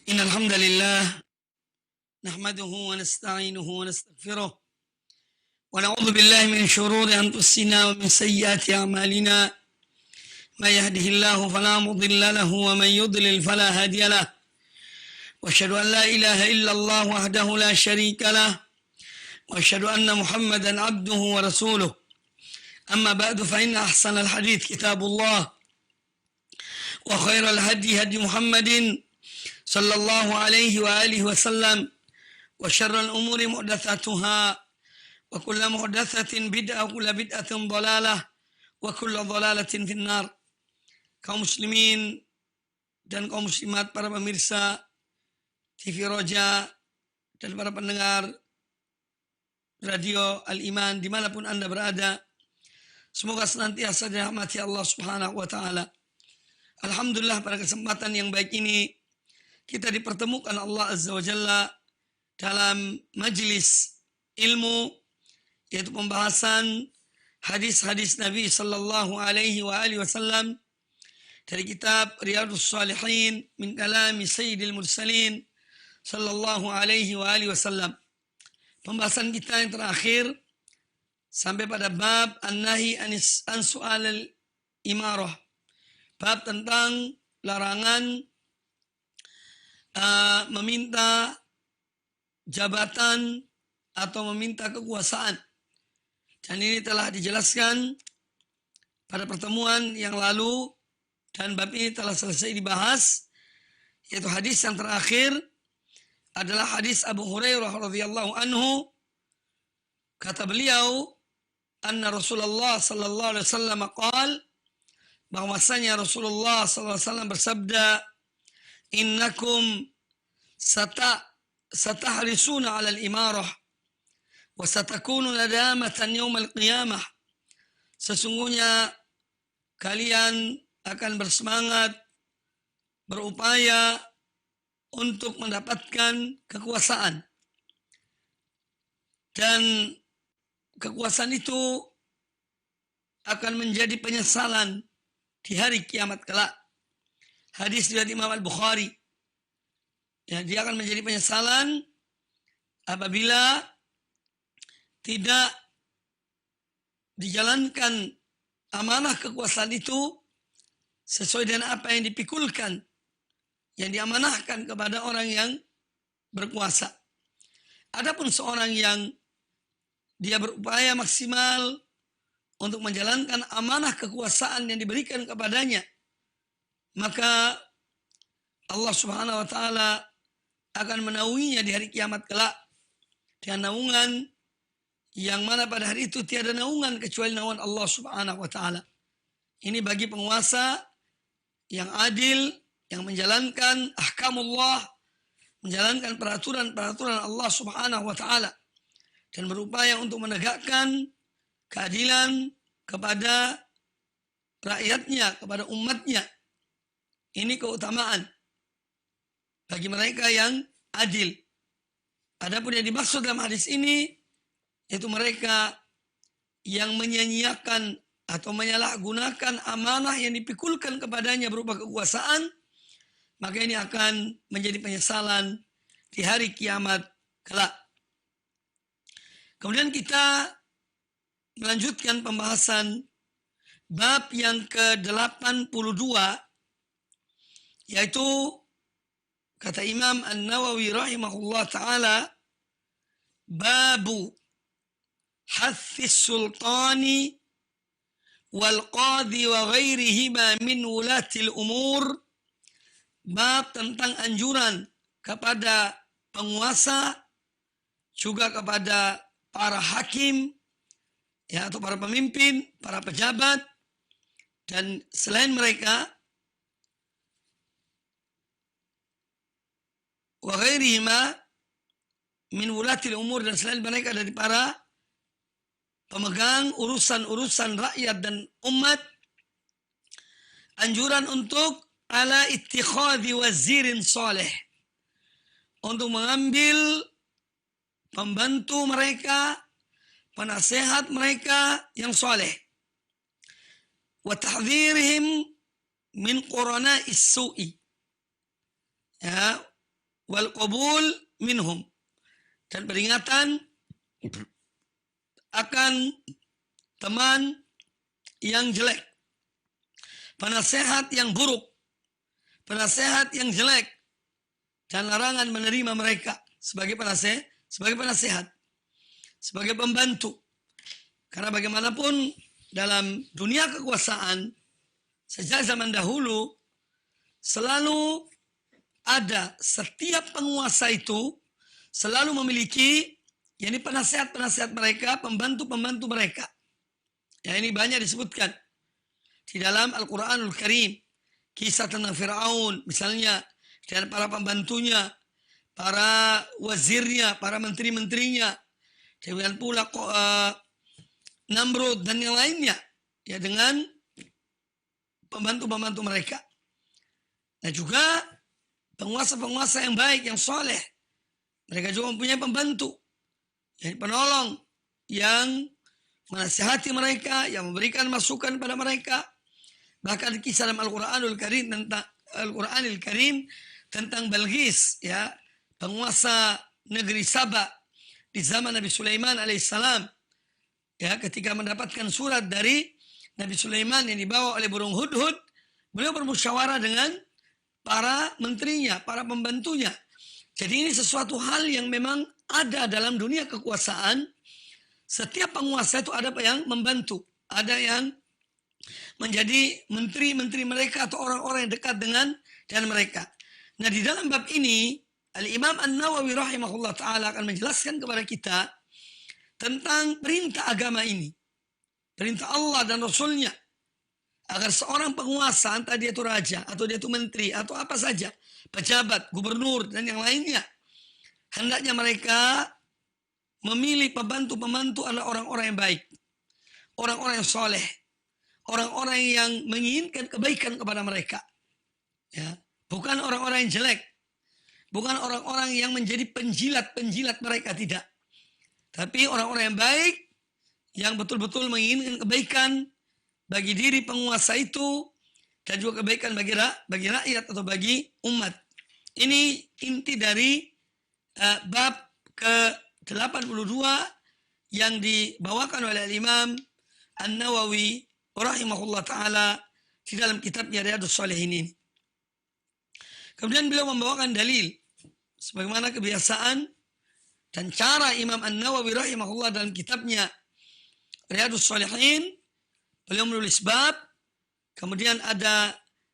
إن الحمد لله نحمده ونستعينه ونستغفره ونعوذ بالله من شرور أنفسنا ومن سيئات أعمالنا من يهده الله فلا مضل له ومن يضلل فلا هادي له وأشهد أن لا إله إلا الله وحده لا شريك له وأشهد أن محمدا عبده ورسوله أما بعد فإن أحسن الحديث كتاب الله وخير الهدي هدي محمد صلى الله عليه وآله وسلم وشر الأمور محدثاتها وكل محدثة بدعة وكل بدعة ضلالة وكل ضلالة في النار. Kaum muslimin dan kaum muslimat, para pemirsa TV Roja dan para pendengar Radio Al-Iman dimanapun Anda berada, semoga senantiasa dirahmati Allah Subhanahu wa Ta'ala. Alhamdulillah, pada kesempatan yang baik ini kita dipertemukan Allah Azza wa Jalla dalam majlis ilmu, yaitu pembahasan hadis-hadis Nabi sallallahu alaihi wa alihi wasallam dari kitab Riyadhus Shalihin min kalami Sayyidil Mursalin sallallahu alaihi wa alihi wasallam. Pembahasan kita yang terakhir sampai pada bab an-nahi an su'al al-imarah. Bab tentang larangan meminta jabatan atau meminta kekuasaan. Dan ini telah dijelaskan pada pertemuan yang lalu dan bab ini telah selesai dibahas, yaitu hadis yang terakhir adalah hadis Abu Hurairah radhiyallahu anhu. Kata beliau, anna Rasulullah sallallahu alaihi wasallam qaal, bahwasanya Rasulullah sallallahu alaihi wasallam bersabda, innakum satahrisuna 'ala al-imarah wa satakunu nadamatan yawm al-qiyamah. Sesungguhnya kalian akan bersemangat, berupaya untuk mendapatkan kekuasaan. Dan kekuasaan itu akan menjadi penyesalan di hari kiamat kelak. Hadis riwayat Imam Al-Bukhari. Ya, dia akan menjadi penyesalan apabila tidak dijalankan amanah kekuasaan itu sesuai dengan apa yang dipikulkan, yang diamanahkan kepada orang yang berkuasa. Adapun seorang yang dia berupaya maksimal untuk menjalankan amanah kekuasaan yang diberikan kepadanya, maka Allah Subhanahu wa Ta'ala akan menaunginya di hari kiamat kelak dengan naungan yang mana pada hari itu tiada naungan kecuali naungan Allah Subhanahu wa Ta'ala. Ini bagi penguasa yang adil, yang menjalankan ahkamullah, menjalankan peraturan-peraturan Allah Subhanahu wa Ta'ala dan berupaya untuk menegakkan keadilan kepada rakyatnya, kepada umatnya. Ini keutamaan bagi mereka yang adil. Adapun yang dimaksud dalam hadis ini yaitu mereka yang menyia-nyiakan atau menyalahgunakan amanah yang dipikulkan kepadanya berupa kekuasaan, maka ini akan menjadi penyesalan di hari kiamat kelak. Kemudian kita melanjutkan pembahasan bab yang ke-82, yaitu kata Imam An-Nawawi rahimahullah ta'ala, babu hathis sultani wal qadhi wa ghairihima min wulatil umur. Bab tentang anjuran kepada penguasa, juga kepada para hakim, ya, atau para pemimpin, para pejabat, dan selain mereka, wa ghairihima min wulatil umur, dan selain mereka dari para pemegang urusan-urusan rakyat dan umat, anjuran untuk ala ittikhadhi wazirin salih, untuk mengambil pembantu mereka, penasehat mereka yang saleh, wa tahdhirihim min qurana'is su'i, ya, wal qabul minhum, dan peringatan akan teman yang jelek, penasehat yang buruk, penasehat yang jelek, dan larangan menerima mereka sebagai penasehat, sebagai pembantu. Karena bagaimanapun dalam dunia kekuasaan sejak zaman dahulu selalu ada, setiap penguasa itu selalu memiliki penasehat-penasehat mereka, pembantu-pembantu mereka. Ya, ini banyak disebutkan di dalam Al-Quranul Karim. Kisah tentang Fir'aun misalnya, dan para pembantunya, para wazirnya, para menteri-menterinya, dengan pula Namrud dan yang lainnya, ya, dengan pembantu-pembantu mereka. Nah juga penguasa-penguasa yang baik, yang soleh, mereka juga mempunyai pembantu, yang penolong, yang menasihati mereka, yang memberikan masukan pada mereka. Bahkan kisah dalam Al-Quranul Karim tentang Balqis, ya, penguasa negeri Sabah di zaman Nabi Sulaiman alaihissalam, ya, ketika mendapatkan surat dari Nabi Sulaiman yang dibawa oleh burung hudhud, beliau bermusyawarah dengan para menterinya, para pembantunya. Jadi ini sesuatu hal yang memang ada dalam dunia kekuasaan. Setiap penguasa itu ada yang membantu, ada yang menjadi menteri-menteri mereka atau orang-orang yang dekat dengan mereka. Nah, di dalam bab ini Al-Imam An-Nawawi rahimahullah ta'ala akan menjelaskan kepada kita tentang perintah agama ini, perintah Allah dan Rasulnya, agar seorang penguasa, entah dia itu raja, atau dia itu menteri, atau apa saja, pejabat, gubernur, dan yang lainnya, hendaknya mereka memilih pembantu-pembantu adalah orang-orang yang baik, orang-orang yang soleh, orang-orang yang menginginkan kebaikan kepada mereka. Ya, bukan orang-orang yang jelek, bukan orang-orang yang menjadi penjilat-penjilat mereka, tidak. Tapi orang-orang yang baik, yang betul-betul menginginkan kebaikan bagi diri penguasa itu, dan juga kebaikan bagi rakyat atau bagi umat. Ini inti dari bab ke-82 yang dibawakan oleh Imam An-Nawawi rahimahullah ta'ala di dalam kitabnya Riyadhus Shalihin ini. Kemudian beliau membawakan dalil sebagaimana kebiasaan dan cara Imam An-Nawawi rahimahullah dalam kitabnya Riyadhus Shalihin. Beliau menulis bab, kemudian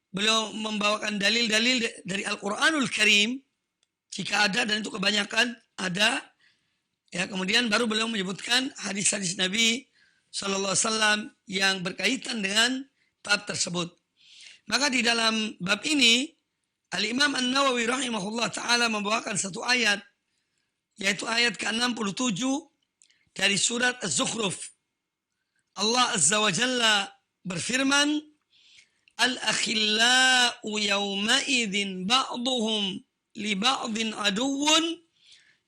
beliau membawakan dalil-dalil dari Al-Quranul Karim, jika ada, dan itu kebanyakan ada. Ya, kemudian baru beliau menyebutkan hadis-hadis Nabi Sallallahu Alaihi Wasallam yang berkaitan dengan bab tersebut. Maka di dalam bab ini Al-Imam An-Nawawi rahimahullah ta'ala membawakan satu ayat, yaitu ayat ke-67 dari surat Az-Zukhruf. Allah Azza wa Jalla berfirman, Al-akhillau yawma'idhin ba'duhum li ba'dhin aduwwun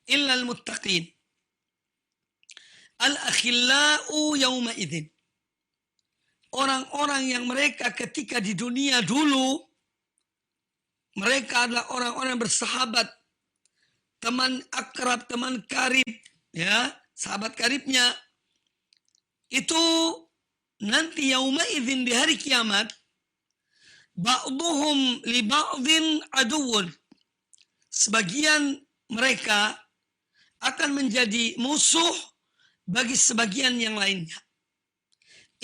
illa al-muttaqin. Al-akhillau yawma'idhin. Orang-orang yang mereka ketika di dunia dulu, mereka adalah orang-orang bersahabat, teman akrab, teman karib, ya, sahabat karibnya. Itu nanti yauma idzin di hari kiamat, ba'duhum li ba'dhin aduwwun. Sebagian mereka akan menjadi musuh bagi sebagian yang lainnya.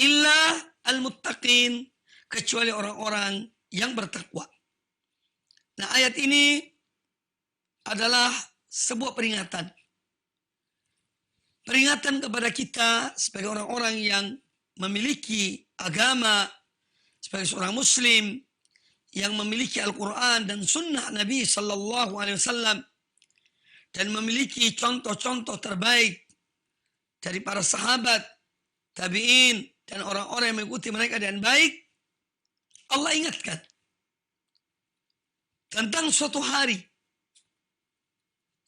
Illa al-muttaqin, kecuali orang-orang yang bertakwa. Nah, ayat ini adalah sebuah peringatan. Peringatan kepada kita sebagai orang-orang yang memiliki agama, sebagai seorang muslim yang memiliki Al-Quran dan sunnah Nabi Sallallahu Alaihi Wasallam, dan memiliki contoh-contoh terbaik dari para sahabat, tabi'in, dan orang-orang yang mengikuti mereka dengan baik. Allah ingatkan tentang suatu hari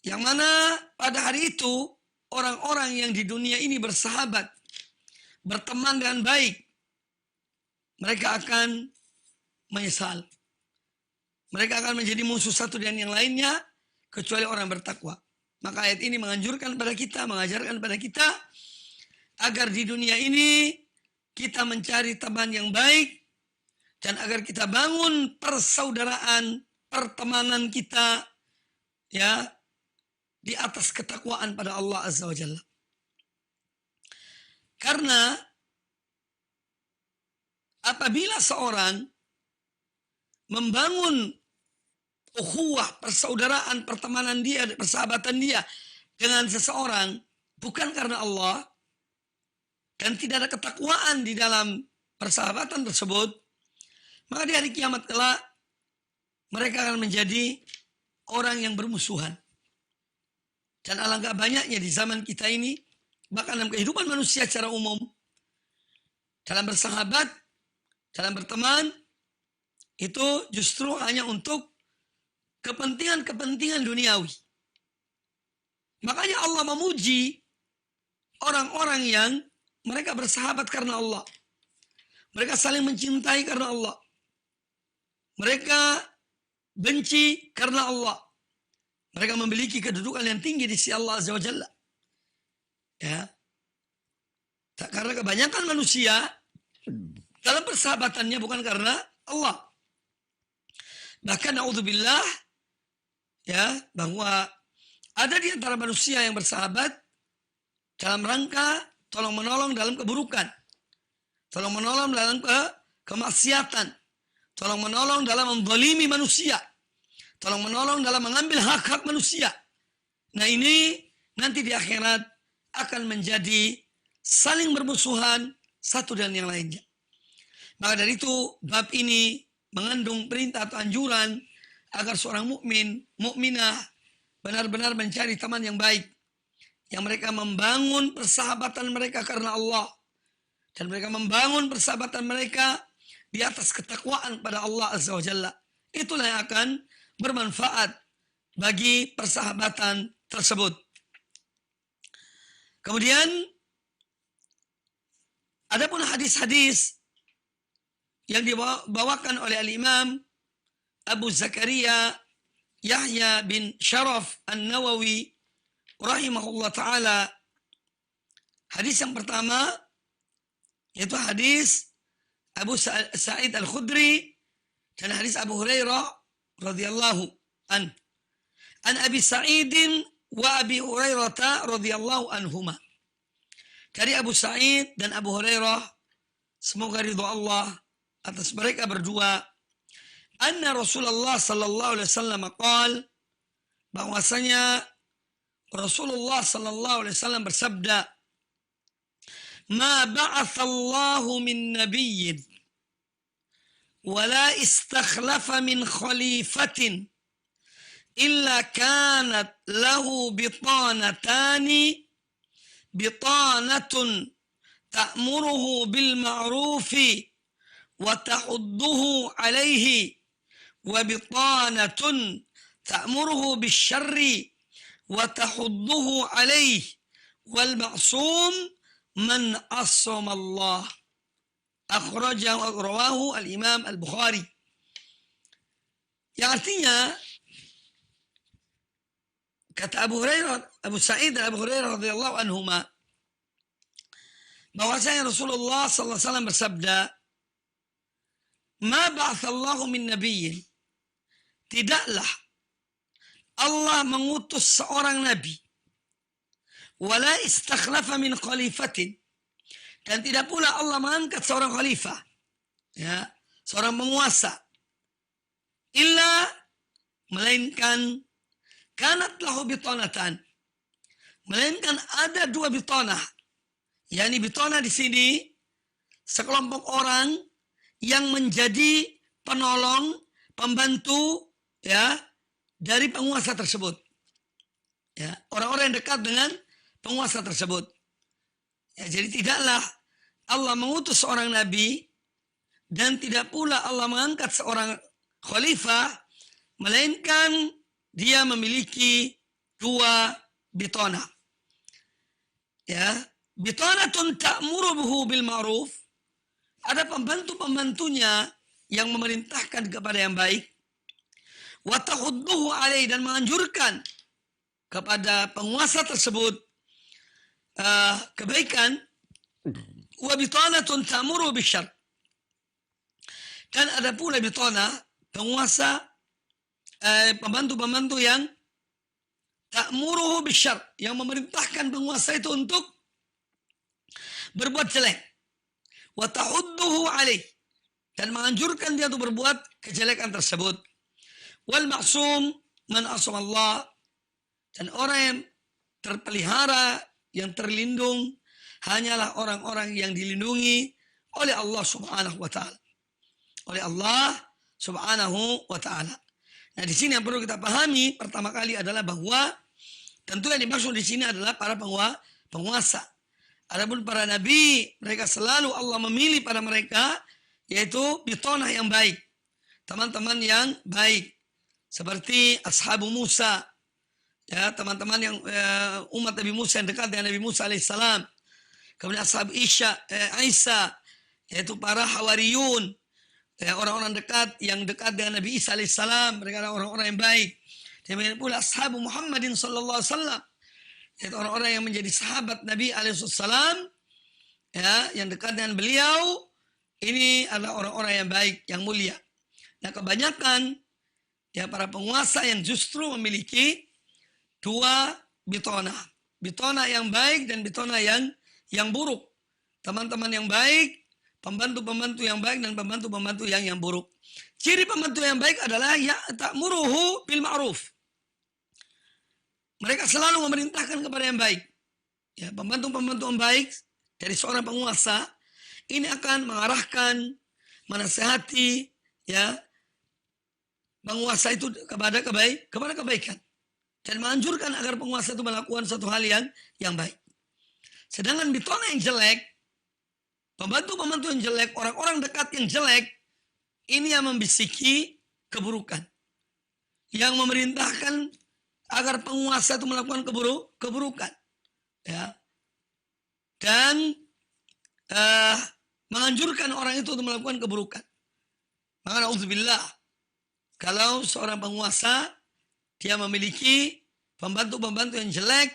yang mana pada hari itu orang-orang yang di dunia ini bersahabat, berteman dengan baik, mereka akan menyesal. Mereka akan menjadi musuh satu dengan yang lainnya kecuali orang bertakwa. Maka ayat ini menganjurkan pada kita, mengajarkan pada kita agar di dunia ini kita mencari teman yang baik dan agar kita bangun persaudaraan, pertemanan kita ya di atas ketakwaan pada Allah Azza wa Jalla. Karena apabila seorang membangun ukhuwah, persaudaraan, pertemanan dia, persahabatan dia dengan seseorang bukan karena Allah dan tidak ada ketakwaan di dalam persahabatan tersebut, maka di hari kiamat kelak mereka akan menjadi orang yang bermusuhan. Dan alangkah banyaknya di zaman kita ini, bahkan dalam kehidupan manusia secara umum, dalam bersahabat, dalam berteman, itu justru hanya untuk kepentingan-kepentingan duniawi. Makanya Allah memuji orang-orang yang mereka bersahabat karena Allah. Mereka saling mencintai karena Allah. Mereka benci karena Allah. Mereka memiliki kedudukan yang tinggi di sisi Allah Azza wa Jalla. Ya. Karena kebanyakan manusia dalam persahabatannya bukan karena Allah. Bahkan na'udzubillah, ya, bahwa ada di antara manusia yang bersahabat dalam rangka tolong menolong dalam keburukan, tolong menolong dalam kemaksiatan, tolong menolong dalam menzalimi manusia, tolong menolong dalam mengambil hak-hak manusia. Nah ini nanti di akhirat akan menjadi saling bermusuhan satu dan yang lainnya. Maka dari itu bab ini mengandung perintah atau anjuran agar seorang mukmin, mukminah benar-benar mencari teman yang baik, yang mereka membangun persahabatan mereka karena Allah, dan mereka membangun persahabatan mereka di atas ketakwaan pada Allah Azza wa Jalla. Itulah yang akan bermanfaat bagi persahabatan tersebut. Kemudian adapun hadis-hadis yang dibawakan oleh Al-Imam Abu Zakaria Yahya bin Sharaf An-Nawawi rahimahullah ta'ala. Hadis yang pertama yaitu hadis Abu Sa'id Al-Khudri dan hadis Abu Hurairah radhiyallahu an Abi Sa'idin wa Abi Hurairah radhiyallahu anhuma. Dari Abu Sa'id dan Abu Hurairah, semoga ridha Allah atas mereka berdua, anna Rasulullah sallallahu alaihi wasallam qaal, bahwasanya Rasulullah sallallahu alaihi wasallam bersabda, ma ba'athallahu min nabiyyin wala istakhlafa min khalifatin illa kanat lahu bitanatun ta'muruhu bil ma'rufi wa tahudduhu alaihi wa bitanatun ta'muruhu bis syarri wa tahudduhu alaihi wal ma'sum man asama Allah. Akhrajahu rawahu al-Imam Al-Bukhari. Yang artinya kata Abu Hurairah, Abu Sa'id dan Abu Hurairah radhiyallahu anhuma, bahwasanya Rasulullah sallallahu alaihi wasallam bersabda, ma ba'athallahu min nabiyyin, tidaklah Allah mengutus seorang nabi, wala istakhlafa min khalifatin, dan tidak pula Allah mengangkat seorang khalifah, ya, seorang penguasa, illa, melainkan kanat lahu bitanatan, melainkan ada dua bitanah. Yani bitanah di sini sekelompok orang yang menjadi penolong, pembantu, ya, dari penguasa tersebut. Ya, orang-orang yang dekat dengan penguasa tersebut. Ya, jadi tidaklah Allah mengutus seorang nabi dan tidak pula Allah mengangkat seorang khalifah, melainkan dia memiliki dua bitanah. Ya, bitanatun ta'muruhu bil ma'ruf, ada pembantu-pembantunya yang memerintahkan kepada yang baik. wa tahudduhu alaih, dan menganjurkan kepada penguasa tersebut kebaikan, wa bitanatun ta'muru bisyarr, dan ada pula bitana, penguasa, pembantu-pembantu yang ta'muruhu bisyarr, yang memerintahkan penguasa itu untuk berbuat jelek, wa tahudduhu alaih, dan menganjurkan dia untuk berbuat kejelekan tersebut. Wal ma'sum man asam Allah, dan orang yang terpelihara, yang terlindung, hanyalah orang-orang yang dilindungi oleh Allah Subhanahu wa taala. Oleh Allah Subhanahu wa taala. Nah, di sini yang perlu kita pahami pertama kali adalah bahwa tentu yang dimaksud di sini adalah para penguasa. Adapun para nabi, mereka selalu Allah memilih pada mereka yaitu bitonah yang baik, teman-teman yang baik, seperti ashabu Musa, ya, teman-teman yang umat Nabi Musa yang dekat dengan Nabi Musa alaihissalam. Kemudian ashab Isa, yaitu para hawariyun, ya, orang-orang dekat yang dekat dengan Nabi Isa alaihissalam, mereka adalah orang-orang yang baik. Demikian pula ashabu Muhammadin sallallahu alaihi wasallam, yaitu orang-orang yang menjadi sahabat Nabi alaihissalam, ya, yang dekat dengan beliau. Ini adalah orang-orang yang baik, yang mulia. Nah, kebanyakan ya para penguasa yang justru memiliki dua bitona yang baik dan bitona yang buruk. Teman-teman yang baik, pembantu-pembantu yang baik, dan pembantu-pembantu yang buruk. Ciri pembantu yang baik adalah ya ta'muruhu bil ma'ruf. Mereka selalu memerintahkan kepada yang baik. Ya, pembantu-pembantu yang baik dari seorang penguasa ini akan mengarahkan, menasihati, ya, penguasa itu kepada kebaikan, dan menganjurkan agar penguasa itu melakukan satu hal yang baik. Sedangkan bitona yang jelek, pembantu-pembantu yang jelek, orang-orang dekat yang jelek, ini yang membisiki keburukan, yang memerintahkan agar penguasa itu melakukan keburukan, ya, dan menganjurkan orang itu untuk melakukan keburukan. Maka na'udzubillah, kalau seorang penguasa dia memiliki pembantu-pembantu yang jelek,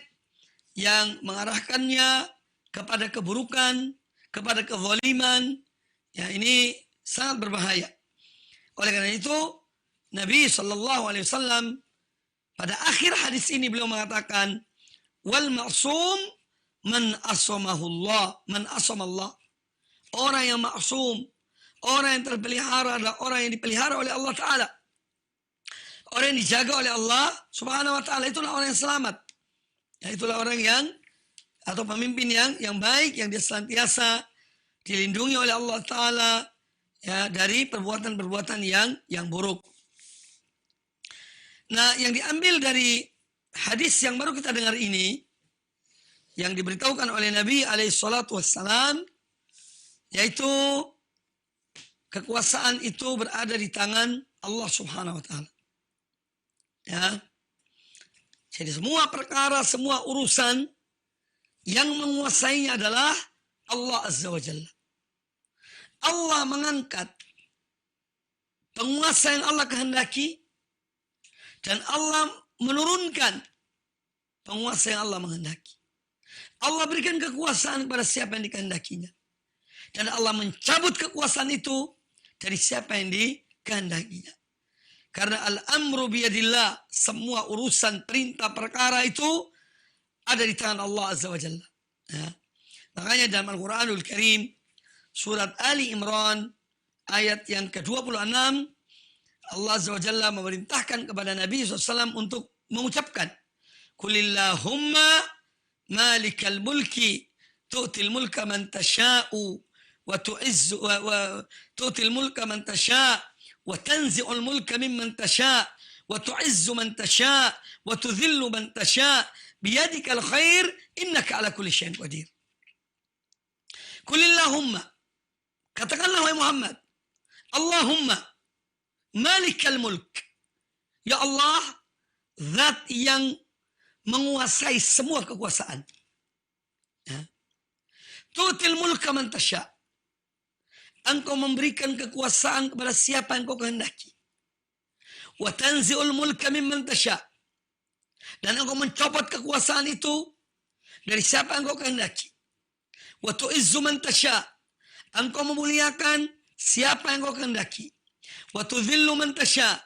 yang mengarahkannya kepada keburukan, kepada kezaliman, ya, ini sangat berbahaya. Oleh karena itu, Nabi SAW pada akhir hadis ini beliau mengatakan, wal ma'sum man asamahullah, man asamallah. Orang yang maksum, orang yang terpelihara adalah orang yang dipelihara oleh Allah Ta'ala. Orang yang dijaga oleh Allah Subhanahu wa Ta'ala, itulah orang yang selamat. Ya, itulah orang yang, atau pemimpin yang baik, yang dia senantiasa dilindungi oleh Allah Ta'ala, ya, dari perbuatan-perbuatan yang buruk. Nah, yang diambil dari hadis yang baru kita dengar ini, yang diberitahukan oleh Nabi SAW, yaitu kekuasaan itu berada di tangan Allah Subhanahu wa Ta'ala. Ya. Jadi semua perkara, semua urusan yang menguasainya adalah Allah Azza wa Jalla. Allah mengangkat penguasa yang Allah kehendaki, dan Allah menurunkan penguasa yang Allah menghendaki. Allah berikan kekuasaan kepada siapa yang dikehendakinya, dan Allah mencabut kekuasaan itu dari siapa yang dikehendakinya. Karena al-amru biyadillah, semua urusan perintah perkara itu ada di tangan Allah Azza wa Jalla. Ya. Makanya dalam Al-Quranul Karim, surat Ali Imran, ayat yang ke-26, Allah Azza wa Jalla memerintahkan kepada Nabi SAW untuk mengucapkan, Kulillahumma malikal mulki, tu'til mulka man tasha'u, wa tu'til mulka man tasha'u, وتنزع الملك ممن تشاء وتعز من تشاء وتذل من تشاء بيدك الخير إنك على كل شيء قدير. قل اللهم, katakanlah wahai Muhammad, Allahumma malikal mulk, ya Allah, zat yang menguasai semua kekuasaan. Ya. Tu'til mulka man tasha', engkau memberikan kekuasaan kepada siapa yang kau kehendaki. Wa tanzi'ul mulka mimman tasya. Dan engkau mencopot kekuasaan itu dari siapa yang engkau kehendaki. Wa tu'izzu man tasya. Engkau memuliakan siapa yang engkau kehendaki. Wa tudhillu man tasya.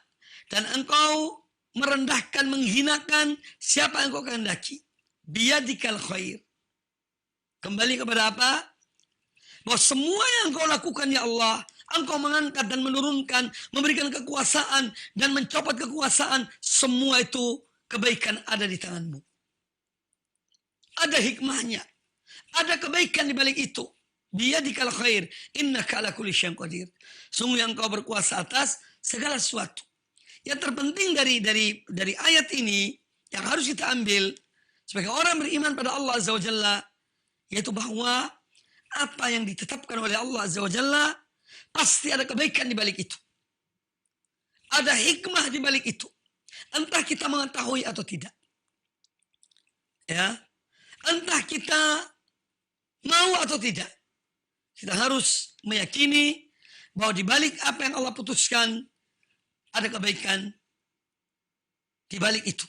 Dan engkau merendahkan, menghinakan siapa yang engkau kehendaki. Biyadikal khair. Kembali kepada apa? Bahwa semua yang engkau lakukan ya Allah, engkau mengangkat dan menurunkan, memberikan kekuasaan dan mencopot kekuasaan, semua itu kebaikan ada di tanganmu. Ada hikmahnya. Ada kebaikan di balik itu. Biyadikal khair, innaka ala kulli syai'in qadir. Sungguh yang engkau berkuasa atas segala sesuatu. Yang terpenting dari ayat ini yang harus kita ambil sebagai orang beriman pada Allah Azza wa Jalla, yaitu bahwa apa yang ditetapkan oleh Allah Azza wa Jalla pasti ada kebaikan di balik itu. Ada hikmah di balik itu. Entah kita mengetahui atau tidak. Ya. Entah kita mau atau tidak. Kita harus meyakini bahwa di balik apa yang Allah putuskan ada kebaikan di balik itu.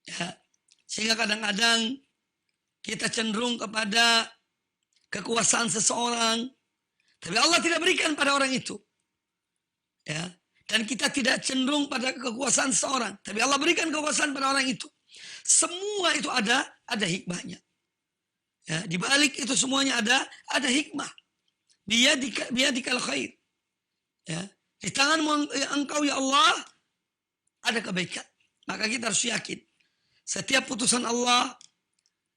Ya. Sehingga kadang-kadang kita cenderung kepada kekuasaan seseorang, tapi Allah tidak berikan pada orang itu. Ya. Dan kita tidak cenderung pada kekuasaan seseorang, tapi Allah berikan kekuasaan pada orang itu. Semua itu ada hikmahnya. Ya, di balik itu semuanya ada hikmah. Biyadikal khair. Ya, di tanganmu engkau ya Allah ada kebaikan. Maka kita harus yakin setiap putusan Allah,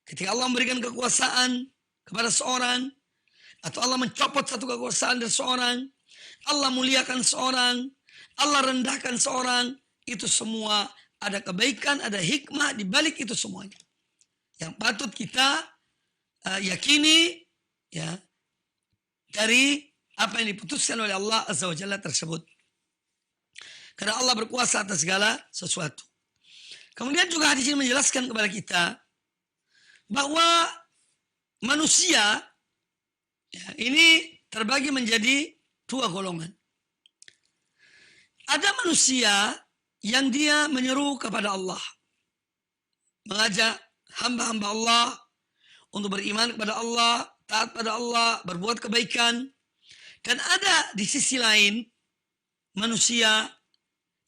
ketika Allah memberikan kekuasaan kepada seorang, atau Allah mencopot satu kekuasaan dari seorang, Allah muliakan seorang, Allah rendahkan seorang, itu semua ada kebaikan, ada hikmah di balik itu semuanya. Yang patut kita yakini ya dari apa yang diputuskan oleh Allah Azza wa Jalla tersebut. Karena Allah berkuasa atas segala sesuatu. Kemudian juga hadis ini menjelaskan kepada kita bahwa manusia ya, ini terbagi menjadi dua golongan. Ada manusia yang dia menyeru kepada Allah, mengajak hamba-hamba Allah untuk beriman kepada Allah, taat pada Allah, berbuat kebaikan. Dan ada di sisi lain manusia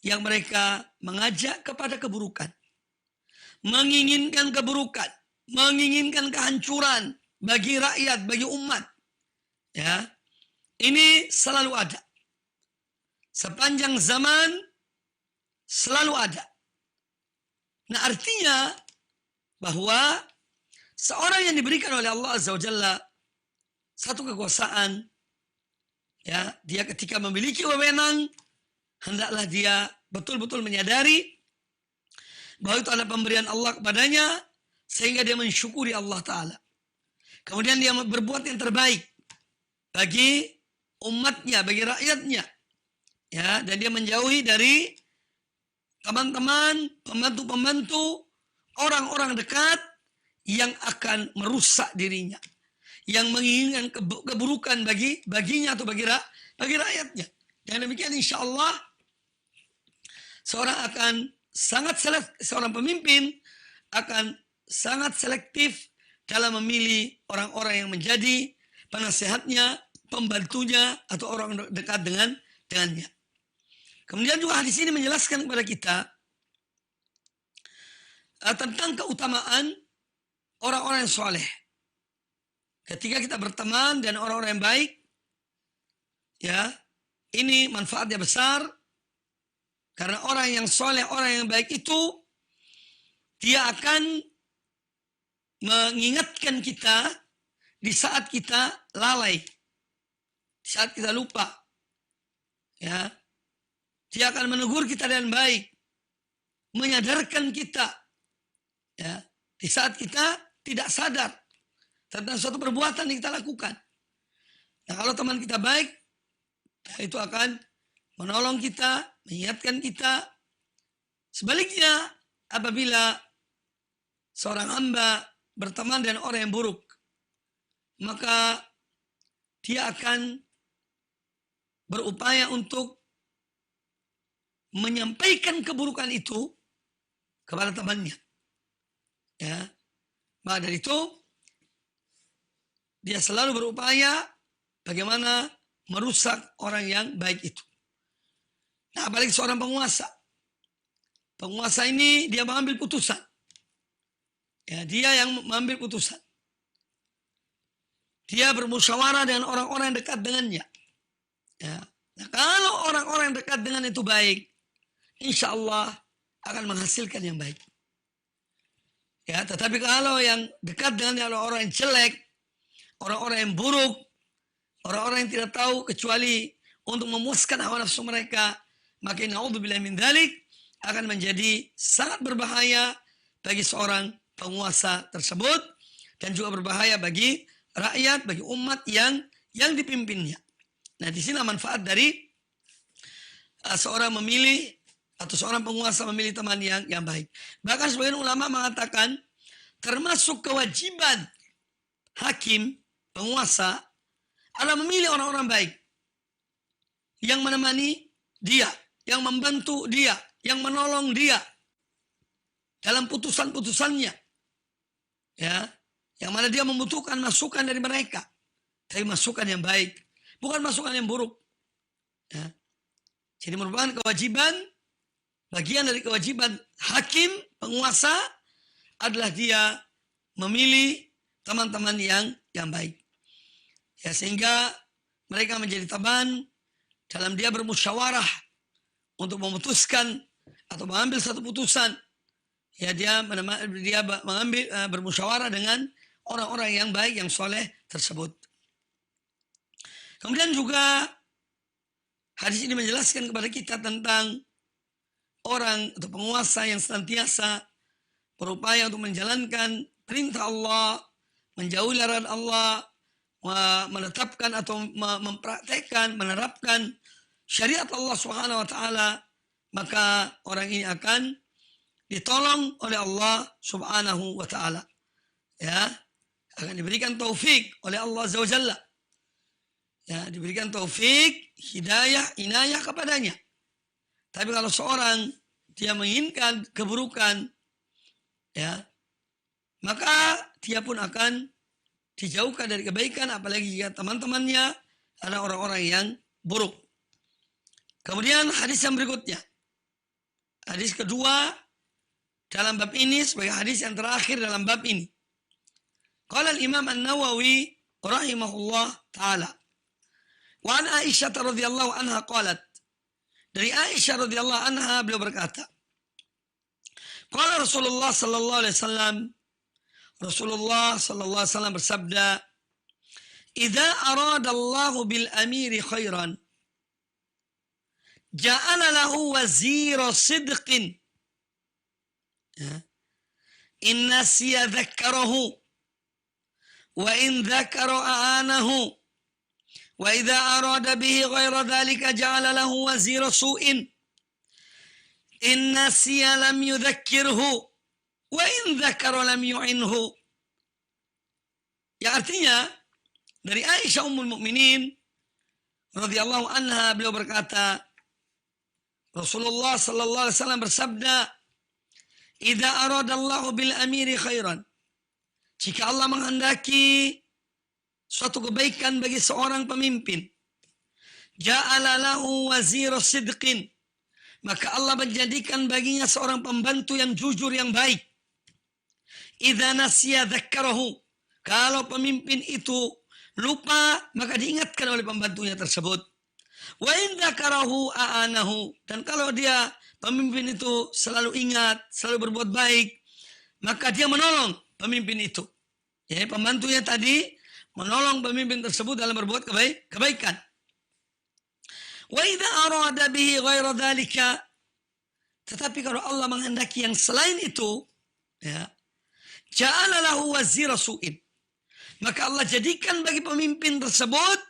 yang mereka mengajak kepada keburukan, menginginkan keburukan, menginginkan kehancuran bagi rakyat, bagi umat. Ya, ini selalu ada. Sepanjang zaman selalu ada. Nah, artinya bahwa seorang yang diberikan oleh Allah Azza wa Jalla satu kekuasaan, ya, dia ketika memiliki wewenang, hendaklah dia betul-betul menyadari bahwa itu adalah pemberian Allah kepadanya, sehingga dia mensyukuri Allah Ta'ala. Kemudian dia berbuat yang terbaik bagi umatnya, bagi rakyatnya. Ya, dan dia menjauhi dari teman-teman, pembantu-pembantu, orang-orang dekat yang akan merusak dirinya, yang menginginkan keburukan baginya atau bagi rakyatnya. Dan demikian insya Allah seorang pemimpin akan sangat selektif dalam memilih orang-orang yang menjadi penasehatnya, pembantunya, atau orang dekat dengannya. Kemudian juga hadis ini menjelaskan kepada kita tentang keutamaan orang-orang yang soleh. Ketika kita berteman dan orang-orang yang baik, ya, ini manfaatnya besar. Karena orang yang soleh, orang yang baik itu, dia akan mengingatkan kita di saat kita lalai, di saat kita lupa. Ya, dia akan menegur kita dengan baik, menyadarkan kita, ya, di saat kita tidak sadar tentang suatu perbuatan yang kita lakukan. Nah, kalau teman kita baik, itu akan menolong kita, mengingatkan kita. Sebaliknya, apabila seorang hamba berteman dengan orang yang buruk, maka dia akan berupaya untuk menyampaikan keburukan itu kepada temannya. Ya. Maka dari itu dia selalu berupaya bagaimana merusak orang yang baik itu. Nah, apalagi seorang penguasa. Penguasa ini dia mengambil putusan. Ya, dia yang mengambil putusan. Dia bermusyawarah dengan orang-orang yang dekat dengannya. Ya. Nah, kalau orang-orang yang dekat dengan itu baik, insya Allah akan menghasilkan yang baik. Ya, tetapi kalau yang dekat dengannya adalah orang yang jelek, orang-orang yang buruk, orang-orang yang tidak tahu kecuali untuk memuaskan hawa nafsu mereka, maka naudzubillahi min dzalik akan menjadi sangat berbahaya bagi seorang penguasa tersebut dan juga berbahaya bagi rakyat, bagi umat yang dipimpinnya. Nah, di sini manfaat dari seorang memilih atau seorang penguasa memilih teman yang baik. Bahkan sebagian ulama mengatakan termasuk kewajiban hakim, penguasa adalah memilih orang-orang baik yang menemani dia, yang membantu dia, yang menolong dia dalam putusan-putusannya. Ya, yang mana dia membutuhkan masukan dari mereka. Tapi masukan yang baik, bukan masukan yang buruk. Ya. Jadi merupakan kewajiban, bagian dari kewajiban hakim, penguasa adalah dia memilih teman-teman yang baik. Ya, sehingga mereka menjadi teman dalam dia bermusyawarah untuk memutuskan atau mengambil satu putusan. Ya, dia mengambil bermusyawarah dengan orang-orang yang baik, yang soleh tersebut. Kemudian juga hadis ini menjelaskan kepada kita tentang orang atau penguasa yang senantiasa berupaya untuk menjalankan perintah Allah, menjauhi larangan Allah, menetapkan atau mempraktekkan, menerapkan syariat Allah Subhanahu wa taala, maka orang ini akan ditolong oleh Allah Subhanahu wa taala. Ya, akan diberikan taufik oleh Allah Azza wa Jalla. Ya, diberikan taufik, hidayah, inayah kepadanya. Tapi kalau seorang dia menginginkan keburukan, ya, maka dia pun akan dijauhkan dari kebaikan, apalagi jika teman-temannya adalah orang-orang yang buruk. Kemudian hadis yang berikutnya. Hadis kedua dalam bab ini sebagai hadis yang terakhir dalam bab ini. Qala al-Imam An-Nawawi rahimahullah taala. Wa an Aisyah radhiyallahu anha qalat. Dari Aisyah radhiyallahu anha beliau berkata, qala Rasulullah sallallahu alaihi wasallam, Rasulullah sallallahu alaihi wasallam bersabda, "Idza aradallahu bil amiri khairan, ja'ala lahu wazira sidqin. In nasiya dhakkarahu, wa in dhakara aanahu, wa idza arada bihi ghaira dhalika ja'ala lahu wazira su'in. In nasiya lam yudhakkirhu, wa in dhakara lam yu'inhu." Ya, artinya dari Aisyah Ummul Mukminin radhiyallahu anha beliau berkata, Rasulullah sallallahu alaihi wasallam bersabda, "Idza aradallahu bil amiri khairan." Jika Allah menghendaki suatu kebaikan bagi seorang pemimpin, ja'ala lahu wazira sidqin, maka Allah menjadikan baginya seorang pembantu yang jujur, yang baik. Idza nasiya dzakkarahu, kalau pemimpin itu lupa, maka diingatkan oleh pembantunya tersebut. Wa in dzakarahu aanahu, dan kalau dia pemimpin itu selalu ingat, selalu berbuat baik, maka dia menolong pemimpin itu. Ya, pembantunya tadi menolong pemimpin tersebut dalam berbuat kebaikan. Wa idza arada bihi ghaira dzalika, tetapi kalau Allah menghendaki yang selain itu, ya, ja'ala lahu wazira su'in, maka Allah jadikan bagi pemimpin tersebut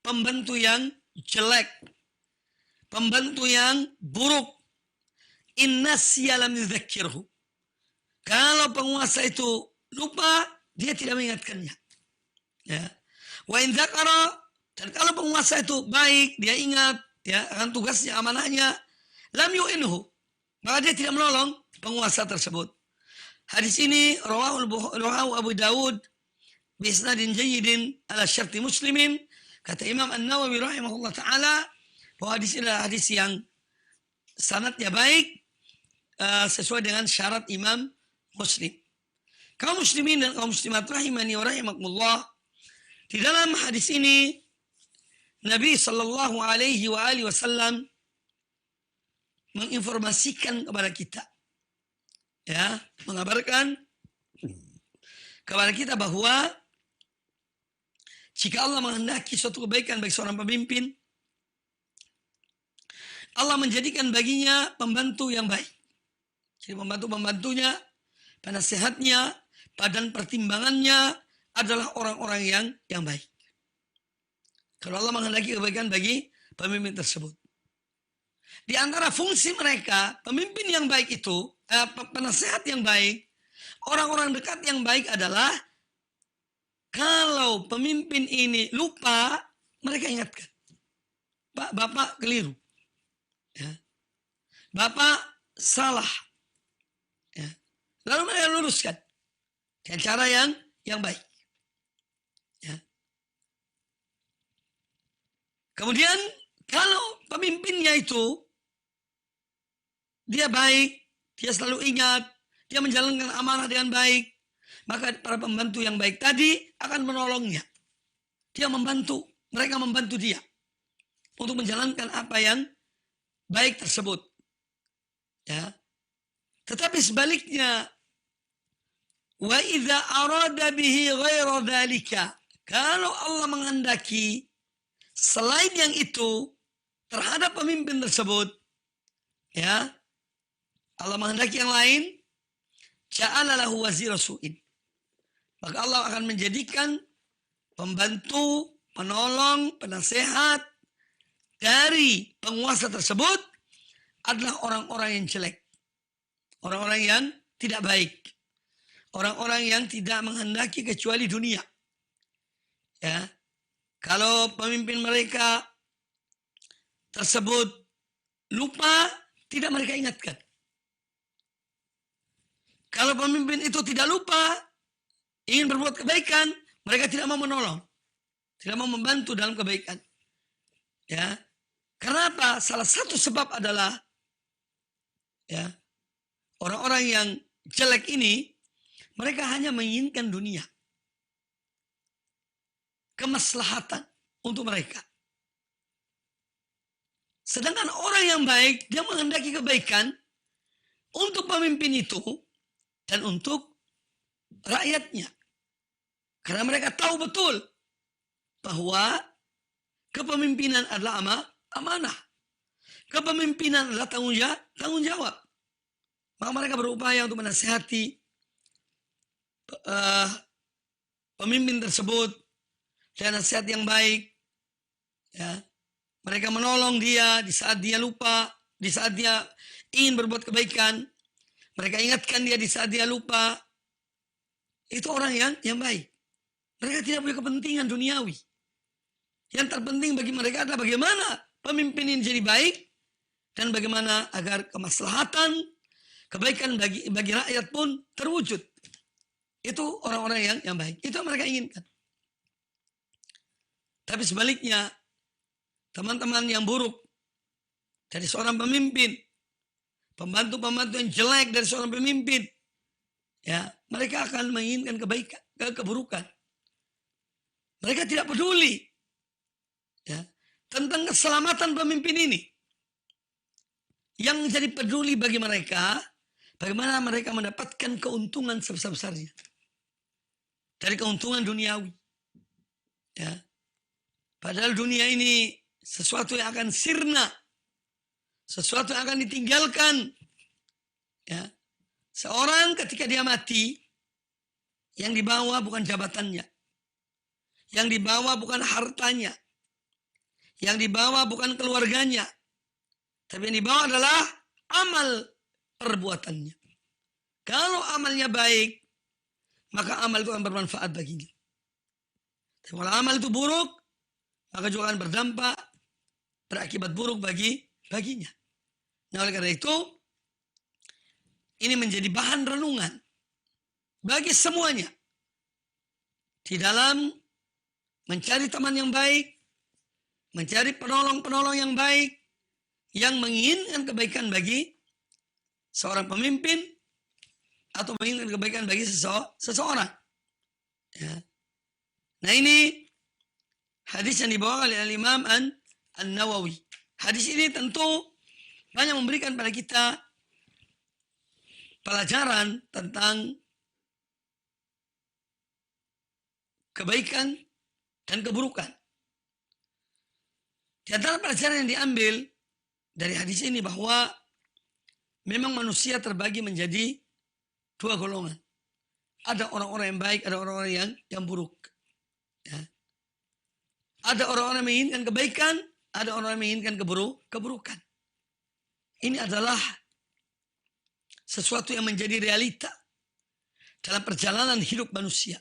pembantu yang jelek, pembantu yang buruk. Inna siyalam yudzakkirhu, kalau penguasa itu lupa, dia tidak mengingatkannya. Ya. Wa in dzakara, dan kalau penguasa itu baik, dia ingat ya akan tugasnya, amanahnya, lam yu'inhu, maka dia tidak menolong penguasa tersebut. Hadis ini rawahu Abu Dawud bi isnadin jayyidin ala syarti Muslimin. Kata Imam An-Nawawi rahimahullah taala bahwa hadis ini adalah hadis yang sanadnya baik, sesuai dengan syarat Imam Muslim. Kaum muslimin dan kaum muslimat rahimani wa rahimakumullah, di dalam hadis ini Nabi sallallahu alaihi wa alihi wasallam menginformasikan kepada kita, ya, mengabarkan kepada kita bahwa jika Allah menghendaki suatu kebaikan bagi seorang pemimpin, Allah menjadikan baginya pembantu yang baik. Jadi pembantu-pembantunya, penasehatnya, badan pertimbangannya adalah orang-orang yang baik. Kalau Allah menghendaki kebaikan bagi pemimpin tersebut. Di antara fungsi mereka, pemimpin yang baik itu, penasehat yang baik, orang-orang dekat yang baik adalah kalau pemimpin ini lupa, mereka ingatkan. Pak, Bapak keliru. Ya. Bapak salah. Ya. Lalu mereka luruskan dengan cara yang baik. Ya. Kemudian kalau pemimpinnya itu dia baik, dia selalu ingat, dia menjalankan amanah dengan baik, maka para pembantu yang baik tadi akan menolongnya. Dia membantu, mereka membantu dia untuk menjalankan apa yang baik tersebut. Ya. Tetapi sebaliknya, wa idza arada bihi ghaira dzalika, kalau Allah menghendaki selain yang itu terhadap pemimpin tersebut, ya, Allah menghendaki yang lain, ja'ala lahu wazira su'in, maka Allah akan menjadikan pembantu, penolong, penasehat dari penguasa tersebut adalah orang-orang yang jelek, orang-orang yang tidak baik, orang-orang yang tidak menghendaki kecuali dunia. Ya, kalau pemimpin mereka tersebut lupa, tidak mereka ingatkan. Kalau pemimpin itu tidak lupa, ingin berbuat kebaikan, mereka tidak mau menolong, tidak mau membantu dalam kebaikan. Ya, karena apa? Salah satu sebab adalah, ya, orang-orang yang jelek ini, mereka hanya menginginkan dunia, kemaslahatan untuk mereka. Sedangkan orang yang baik, dia menghendaki kebaikan untuk pemimpin itu dan untuk rakyatnya. Karena mereka tahu betul bahwa kepemimpinan adalah amanah. Kepemimpinan adalah tanggung jawab. Maka mereka berupaya untuk menasihati pemimpin tersebut dengan nasihat yang baik. Ya. Mereka menolong dia di saat dia lupa, di saat dia ingin berbuat kebaikan. Mereka ingatkan dia di saat dia lupa. Itu orang yang baik. Mereka tidak punya kepentingan duniawi. Yang terpenting bagi mereka adalah bagaimana pemimpin ini jadi baik dan bagaimana agar kemaslahatan, kebaikan bagi rakyat pun terwujud. Itu orang-orang yang baik. Itu yang mereka inginkan. Tapi sebaliknya, teman-teman yang buruk dari seorang pemimpin, pembantu-pembantu yang jelek dari seorang pemimpin, ya, mereka akan menginginkan kebaikan, keburukan. Mereka tidak peduli, ya, tentang keselamatan pemimpin ini. Yang menjadi peduli bagi mereka, bagaimana mereka mendapatkan keuntungan sebesar-besarnya dari keuntungan duniawi. Ya. Padahal dunia ini sesuatu yang akan sirna, sesuatu yang akan ditinggalkan. Ya. Seorang ketika dia mati, yang dibawa bukan jabatannya, yang dibawa bukan hartanya, yang dibawa bukan keluarganya, tapi yang dibawa adalah amal perbuatannya. Kalau amalnya baik, maka amal itu akan bermanfaat baginya. Tapi kalau amal itu buruk, maka juga akan berdampak, berakibat buruk baginya. Nah, oleh karena itu, ini menjadi bahan renungan bagi semuanya di dalam mencari teman yang baik, mencari penolong-penolong yang baik, yang menginginkan kebaikan bagi seorang pemimpin atau menginginkan kebaikan bagi seseorang. Ya. Nah, ini hadis yang dibawa oleh Imam An-Nawawi. Hadis ini tentu banyak memberikan pada kita pelajaran tentang kebaikan dan keburukan. Di antara pelajaran yang diambil dari hadis ini bahwa memang manusia terbagi menjadi dua golongan. Ada orang-orang yang baik, ada orang-orang yang buruk. Ya. Ada orang-orang yang menginginkan kebaikan, ada orang yang menginginkan keburukan. Ini adalah sesuatu yang menjadi realita dalam perjalanan hidup manusia.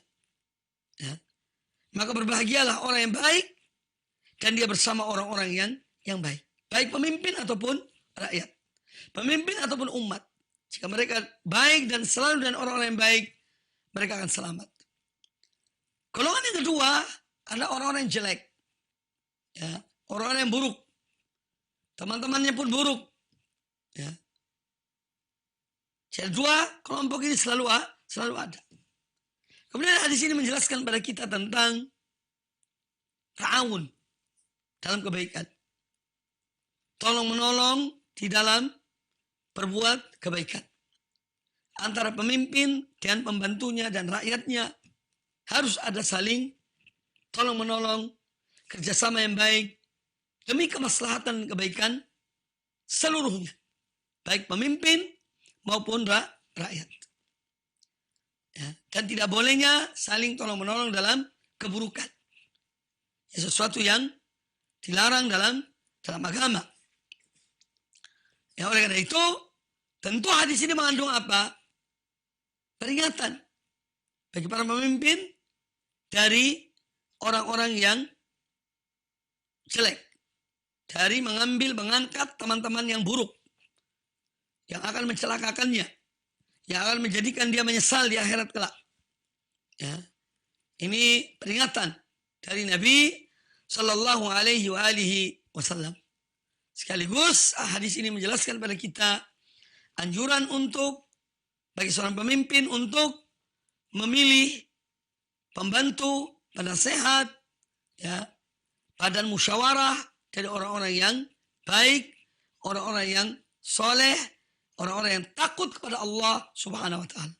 Ya. Maka berbahagialah orang yang baik dan dia bersama orang-orang yang baik. Baik pemimpin ataupun rakyat. Pemimpin ataupun umat. Jika mereka baik dan selalu dengan orang-orang yang baik, mereka akan selamat. Golongan yang kedua adalah orang-orang yang jelek. Ya, orang-orang yang buruk. Teman-temannya pun buruk. Ya. Jadi dua kelompok ini selalu ada. Kemudian hadis ini menjelaskan pada kita tentang ta'awun dalam kebaikan. Tolong-menolong di dalam berbuat kebaikan. Antara pemimpin dan pembantunya dan rakyatnya harus ada saling tolong-menolong, kerjasama yang baik demi kemaslahatan kebaikan seluruhnya. Baik pemimpin maupun rakyat. Ya, dan tidak bolehnya saling tolong-menolong dalam keburukan. Ya, sesuatu yang dilarang dalam agama. Ya, oleh karena itu, tentu hadis ini mengandung apa? Peringatan bagi para pemimpin dari orang-orang yang jelek. Dari mengangkat teman-teman yang buruk. Yang akan mencelakakannya. Yang akan menjadikan dia menyesal di akhirat kelak. Ya. Ini peringatan dari Nabi Sallallahu Alaihi Wasallam. Sekaligus hadis ini menjelaskan pada kita anjuran untuk bagi seorang pemimpin untuk memilih pembantu, penasehat, ya, badan musyawarah dari orang-orang yang baik, orang-orang yang soleh, orang-orang yang takut kepada Allah Subhanahu Wa Taala.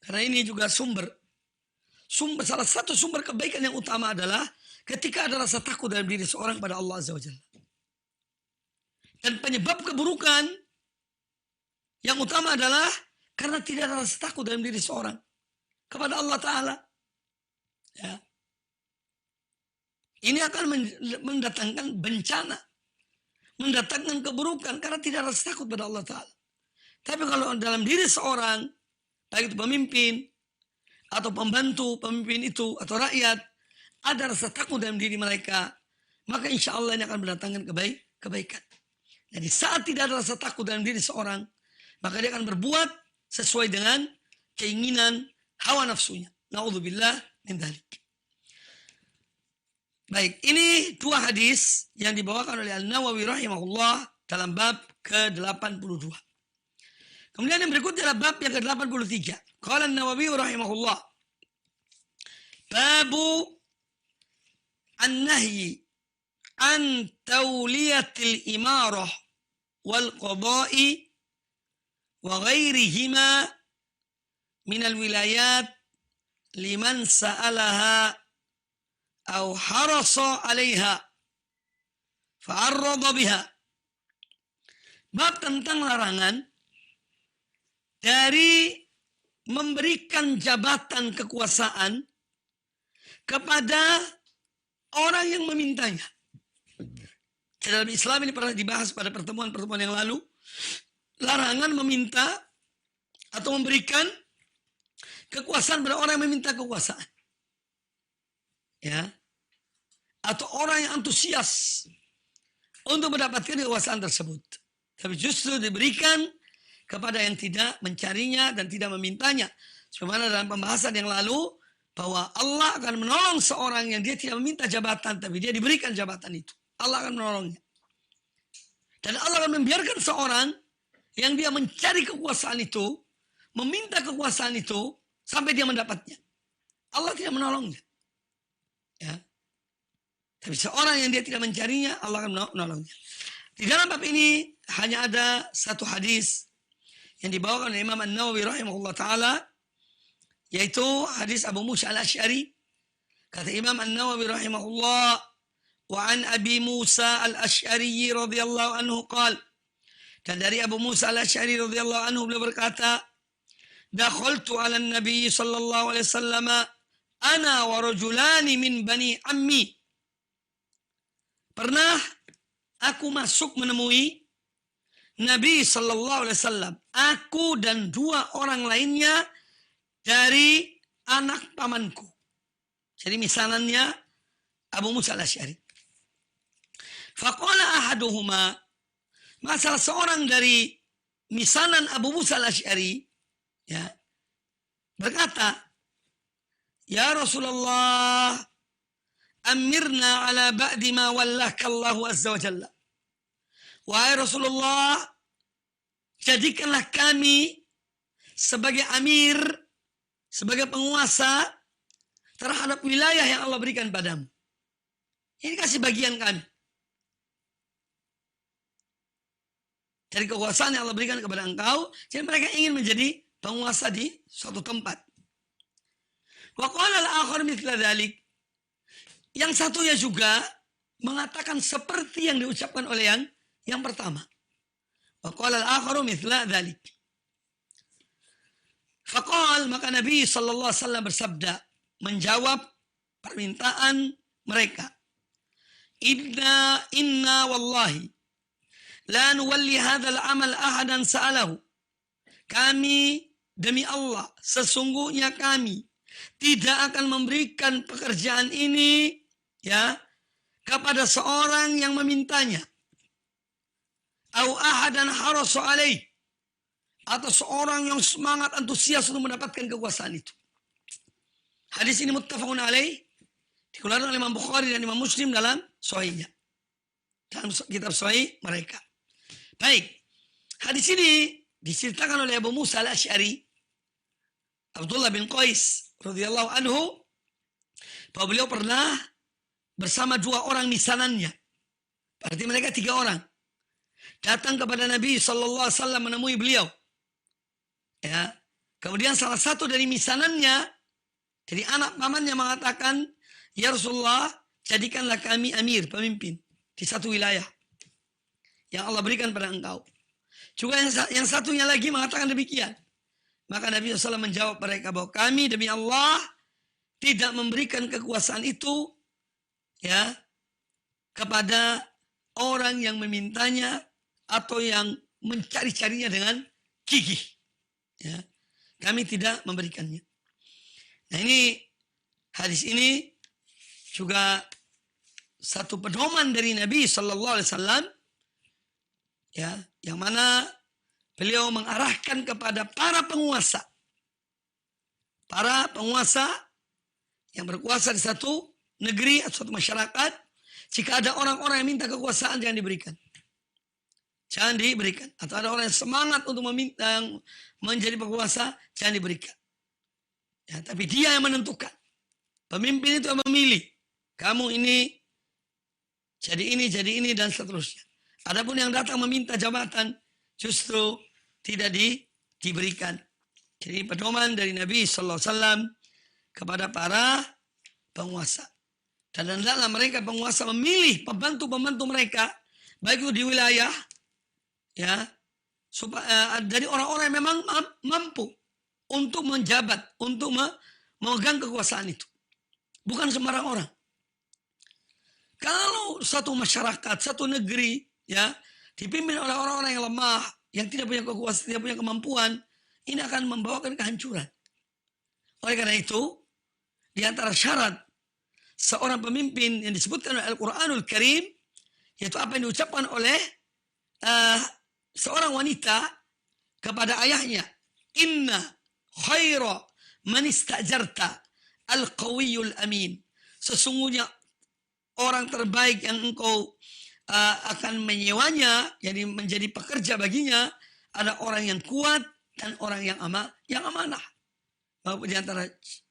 Karena ini juga salah satu sumber kebaikan yang utama adalah ketika ada rasa takut dalam diri seorang pada Allah Azza wa Jalla. Dan penyebab keburukan yang utama adalah karena tidak ada rasa takut dalam diri seorang kepada Allah Ta'ala. Ya. Ini akan mendatangkan bencana. Mendatangkan keburukan karena tidak ada rasa takut pada Allah Ta'ala. Tapi kalau dalam diri seorang, baik itu pemimpin, atau pembantu pemimpin itu, atau rakyat, ada rasa takut dalam diri mereka, maka insya Allah ini akan mendatangkan kebaikan. Jadi saat tidak ada rasa takut dalam diri seorang, maka dia akan berbuat sesuai dengan keinginan hawa nafsunya. Na'udzubillah min dzalik. Baik, ini dua hadis yang dibawakan oleh An-Nawawi rahimahullah dalam bab ke-82. Kemudian yang berikutnya adalah bab yang ke-83. Qala An-Nawawi rahimahullah. Babu an-nahyi an tawliyatil imarah wal qada'i wa ghairihima minal wilayat liman sa'alaha aw harasa 'alaiha fa'arrada biha. Bab tentang larangan dari memberikan jabatan kekuasaan kepada orang yang memintanya. Dalam Islam ini pernah dibahas pada pertemuan-pertemuan yang lalu. Larangan meminta atau memberikan kekuasaan pada orang yang meminta kekuasaan. Ya. Atau orang yang antusias untuk mendapatkan kekuasaan tersebut. Tapi justru diberikan kepada yang tidak mencarinya dan tidak memintanya. Sebagaimana dalam pembahasan yang lalu, bahwa Allah akan menolong seorang yang dia tidak meminta jabatan, tapi dia diberikan jabatan itu. Allah akan menolongnya. Dan Allah akan membiarkan seorang yang dia mencari kekuasaan itu, meminta kekuasaan itu, sampai dia mendapatnya. Allah tidak menolongnya. Ya. Tapi seorang yang dia tidak mencarinya, Allah akan menolongnya. Di dalam bab ini hanya ada satu hadis yang dibawakan oleh Imam An-Nawawi rahimahullah ta'ala, yaitu hadis Abu Musa al-Asy'ari. Kata Imam An-Nawawi rahimahullah, wa an Abi Musa al-Asy'ari radhiyallahu anhu qala, dan dari Abu Musa al-Asy'ari radhiyallahu anhu beliau berkata, dakhaltu 'ala an-nabi sallallahu alaihi wasallam ana wa rajulani min bani ammi. Pernah aku masuk menemui Nabi sallallahu alaihi wasallam, aku dan dua orang lainnya dari anak pamanku. Jadi misanannya Abu Musa al-Asy'ari. Faqala ahaduhuma, masalah seorang dari misanan Abu Musa al-Asy'ari, ya, berkata, ya Rasulullah, amirna ala ba'di ma wallaka Allahu azza wa jalla. Wahai Rasulullah, jadikanlah kami sebagai amir, sebagai penguasa terhadap wilayah yang Allah berikan padamu. Ini kasih bagian kami dari kekuasaan yang Allah berikan kepada engkau. Jadi mereka ingin menjadi penguasa di suatu tempat. Wa qala al-akhar mithla dzalik. Yang satunya juga mengatakan seperti yang diucapkan oleh yang pertama. Wa qala al-akhar mithla dzalik. Faqal, maka Nabi sallallahu alaihi wasallam bersabda menjawab permintaan mereka. Inna wallahi la nuwalli hadzal amal ahadan sa'alahu. Kami demi Allah, sesungguhnya kami tidak akan memberikan pekerjaan ini, ya, kepada seorang yang memintanya. Au ahadan harasu alaih, atau seorang yang semangat antusias untuk mendapatkan kekuasaan itu. Hadis ini muttafaqun alaih, dikeluarkan oleh Imam Bukhari dan Imam Muslim dalam sahihnya, dalam kitab sahih mereka. Baik, hadis ini diceritakan oleh Abu Musa al-Asy'ari, Abdullah bin Qais radhiyallahu anhu, bahwa beliau pernah bersama dua orang misanannya. Berarti mereka 3 orang. Datang kepada Nabi sallallahu alaihi wasallam menemui beliau. Ya. Kemudian salah satu dari misanannya, dari anak pamannya, mengatakan, ya Rasulullah, jadikanlah kami amir, pemimpin di satu wilayah yang Allah berikan pada engkau. Juga yang satunya lagi mengatakan demikian. Maka Nabi SAW menjawab mereka bahwa kami demi Allah tidak memberikan kekuasaan itu, ya, kepada orang yang memintanya atau yang mencari-carinya dengan gigih. Ya, kami tidak memberikannya. Nah, ini hadis ini juga satu pedoman dari Nabi Sallallahu Alaihi Wasallam, ya, yang mana beliau mengarahkan kepada para penguasa yang berkuasa di satu negeri atau suatu masyarakat. Jika ada orang-orang yang minta kekuasaan, jangan diberikan. Jangan diberikan. Atau ada orang yang semangat untuk meminta yang menjadi penguasa, jangan diberikan. Ya, tapi dia yang menentukan. Pemimpin itu yang memilih. Kamu ini, jadi ini, dan seterusnya. Adapun yang datang meminta jabatan, justru tidak diberikan. Jadi pedoman dari Nabi Sallallahu Alaihi Wasallam kepada para penguasa. Dan hendaklah mereka penguasa memilih pembantu-pembantu mereka, baik itu di wilayah, ya, supaya dari orang-orang yang memang mampu untuk menjabat, untuk memegang kekuasaan itu. Bukan sembarang orang. Kalau satu masyarakat, satu negeri, ya, dipimpin oleh orang-orang yang lemah, yang tidak punya kekuasaan, tidak punya kemampuan, ini akan membawakan kehancuran. Oleh karena itu, di antara syarat seorang pemimpin yang disebutkan oleh Al-Quranul Karim, yaitu apa yang diucapkan oleh seorang wanita kepada ayahnya, inna khaira man istajarta al-qawiyul amin. Sesungguhnya orang terbaik yang engkau akan menyewanya, jadi menjadi pekerja baginya, ada orang yang kuat dan orang yang amanah. Bahwa di antara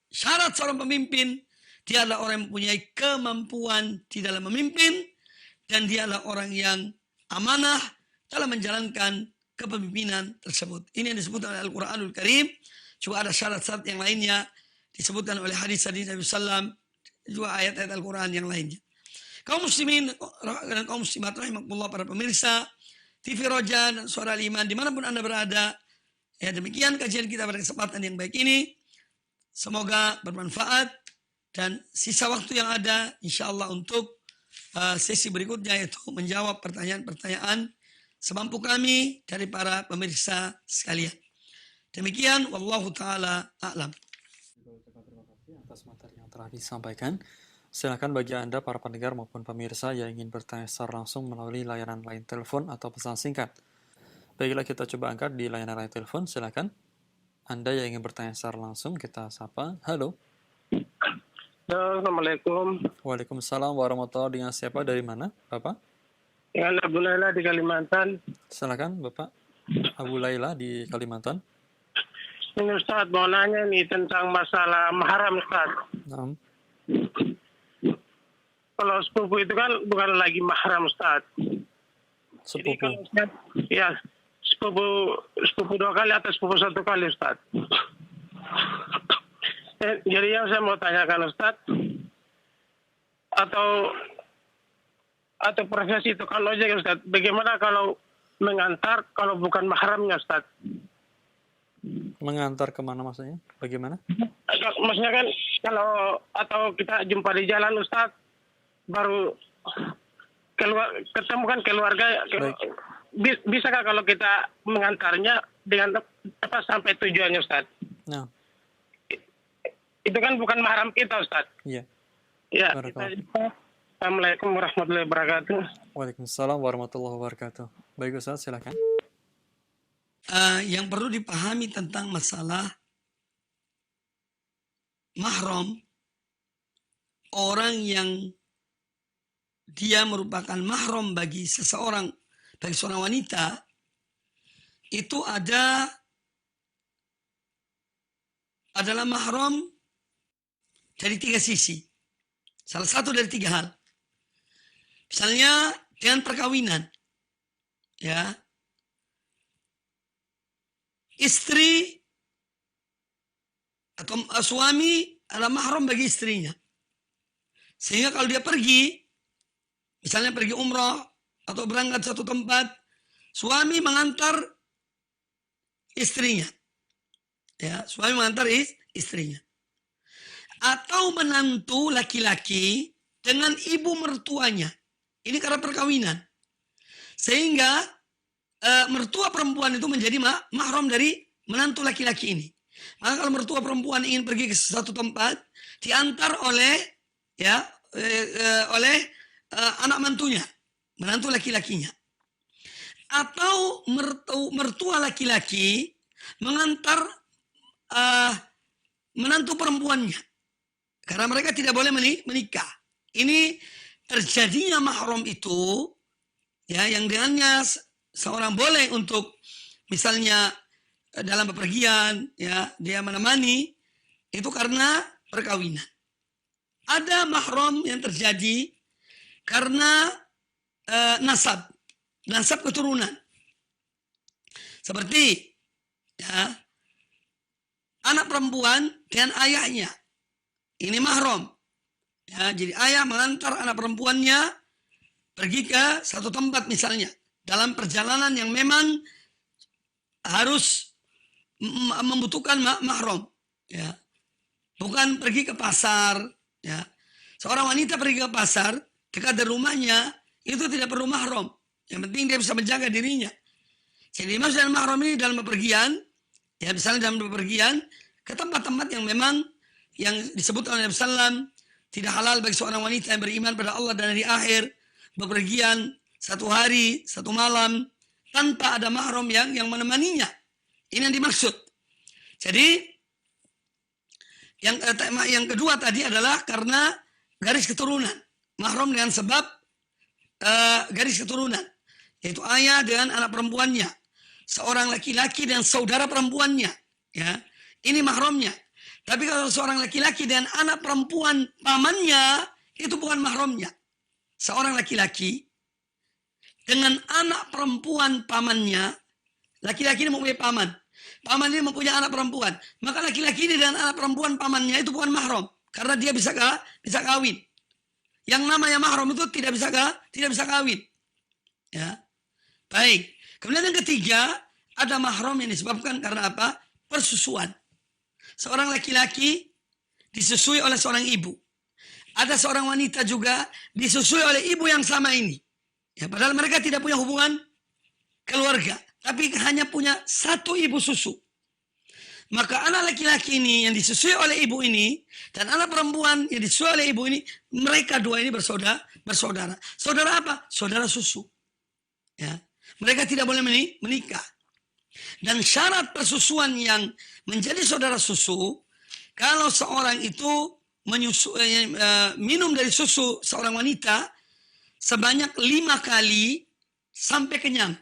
syarat seorang pemimpin, dia adalah orang yang mempunyai kemampuan di dalam memimpin, dan dia adalah orang yang amanah dalam menjalankan kepemimpinan tersebut. Ini yang disebutkan oleh Al-Quranul Karim. Juga ada syarat-syarat yang lainnya disebutkan oleh hadis-hadis Nabi Sallam, juga ayat-ayat Al-Quran yang lainnya. Kaum muslimin dan kaum muslimat rahimakumullah, para pemirsa TV Roja dan Suara Iman dimanapun Anda berada, ya demikian kajian kita pada kesempatan yang baik ini. Semoga bermanfaat, dan sisa waktu yang ada insya Allah untuk sesi berikutnya, yaitu menjawab pertanyaan-pertanyaan semampu kami dari para pemirsa sekalian. Demikian, wallahu ta'ala a'lam. Terima kasih atas materi yang telah disampaikan. Silakan bagi Anda, para pendengar maupun pemirsa yang ingin bertanya secara langsung melalui layanan line telepon atau pesan singkat. Baiklah, kita coba angkat di layanan line telepon. Silakan. Anda yang ingin bertanya secara langsung, kita sapa. Halo. Assalamualaikum. Waalaikumsalam warahmatullahi wabarakatuh. Dengan siapa, dari mana, Bapak? Dengan Abu Laila di Kalimantan. Silakan, Bapak. Abu Laila di Kalimantan. Ini Ustaz mau nanya nih tentang masalah mahram Ustaz. Naam. Kalau sepupu itu kan bukan lagi mahram Ustaz. Jadi Sepupu. kalau Ustaz, ya sepupu 2 kali atau sepupu 1 kali Ustaz. Jadi yang saya mau tanyakan Ustaz, atau profesi itu kalau aja Ustaz, bagaimana kalau mengantar kalau bukan mahramnya Ustaz? Mengantar kemana maksudnya? Bagaimana? Maksudnya kan kalau atau kita jumpa di jalan Ustaz, baru ketemu kan keluarga, bisakah kalau kita mengantarnya dengan apa sampai tujuannya Ustaz? Nah. Itu kan bukan mahram kita Ustaz. Iya. Ya. Assalamualaikum warahmatullahi wabarakatuh. Waalaikumsalam warahmatullahi wabarakatuh. Baik Ustaz, silakan. Yang perlu dipahami tentang masalah mahram, orang yang dia merupakan mahram bagi seseorang, bagi seorang wanita, itu adalah mahram dari 3 sisi. Salah satu dari 3 hal. Misalnya dengan perkawinan. Ya. Istri atau suami adalah mahram bagi istrinya. Sehingga kalau dia pergi, misalnya pergi umrah atau berangkat satu tempat, suami mengantar istrinya. Ya, suami mengantar istrinya. Atau menantu laki-laki dengan ibu mertuanya. Ini karena perkawinan. Sehingga mertua perempuan itu menjadi mahram dari menantu laki-laki ini. Maka kalau mertua perempuan ingin pergi ke suatu tempat, diantar oleh anak mantunya, menantu laki-lakinya. Atau mertua laki-laki mengantar menantu perempuannya. Karena mereka tidak boleh menikah. Ini terjadinya mahram itu, ya, yang dengannya seorang boleh untuk misalnya dalam bepergian, ya, dia menemani, itu karena perkawinan. Ada mahram yang terjadi karena nasab keturunan. Seperti, ya, anak perempuan dengan ayahnya. Ini mahram. Ya, jadi ayah mengantar anak perempuannya pergi ke satu tempat misalnya. Dalam perjalanan yang memang harus membutuhkan mahram. Ya. Bukan pergi ke pasar. Ya. Seorang wanita pergi ke pasar, dekat dari rumahnya, itu tidak perlu mahram. Yang penting dia bisa menjaga dirinya. Jadi maksud mahram ini dalam bepergian, ya misalnya dalam bepergian, ke tempat-tempat yang memang yang disebut oleh Nabi Sallam tidak halal bagi seorang wanita yang beriman pada Allah dan hari akhir bepergian 1 hari 1 malam tanpa ada mahram yang menemaninya. Ini yang dimaksud. Jadi yang kedua tadi adalah karena garis keturunan. Mahram dengan sebab garis keturunan, yaitu ayah dengan anak perempuannya, seorang laki-laki dan saudara perempuannya. Ya, ini mahramnya. Tapi kalau seorang laki-laki dan anak perempuan pamannya, itu bukan mahramnya. Seorang laki-laki dengan anak perempuan pamannya, laki-laki ini mempunyai paman. Paman ini mempunyai anak perempuan. Maka laki-laki ini dan anak perempuan pamannya itu bukan mahram. Karena dia bisa kawin. Yang namanya mahram itu tidak bisa kawin. Ya. Baik. Kemudian yang ketiga, ada mahram yang disebabkan karena apa? Persusuan. Seorang laki-laki disusui oleh seorang ibu. Ada seorang wanita juga disusui oleh ibu yang sama ini. Ya, padahal mereka tidak punya hubungan keluarga, tapi hanya punya satu ibu susu. Maka anak laki-laki ini yang disusui oleh ibu ini dan anak perempuan yang disusui oleh ibu ini, mereka dua ini bersaudara. Saudara apa? Saudara susu. Ya. Mereka tidak boleh menikah. Dan syarat persusuan yang menjadi saudara susu, kalau seorang itu minum dari susu seorang wanita sebanyak 5 kali sampai kenyang.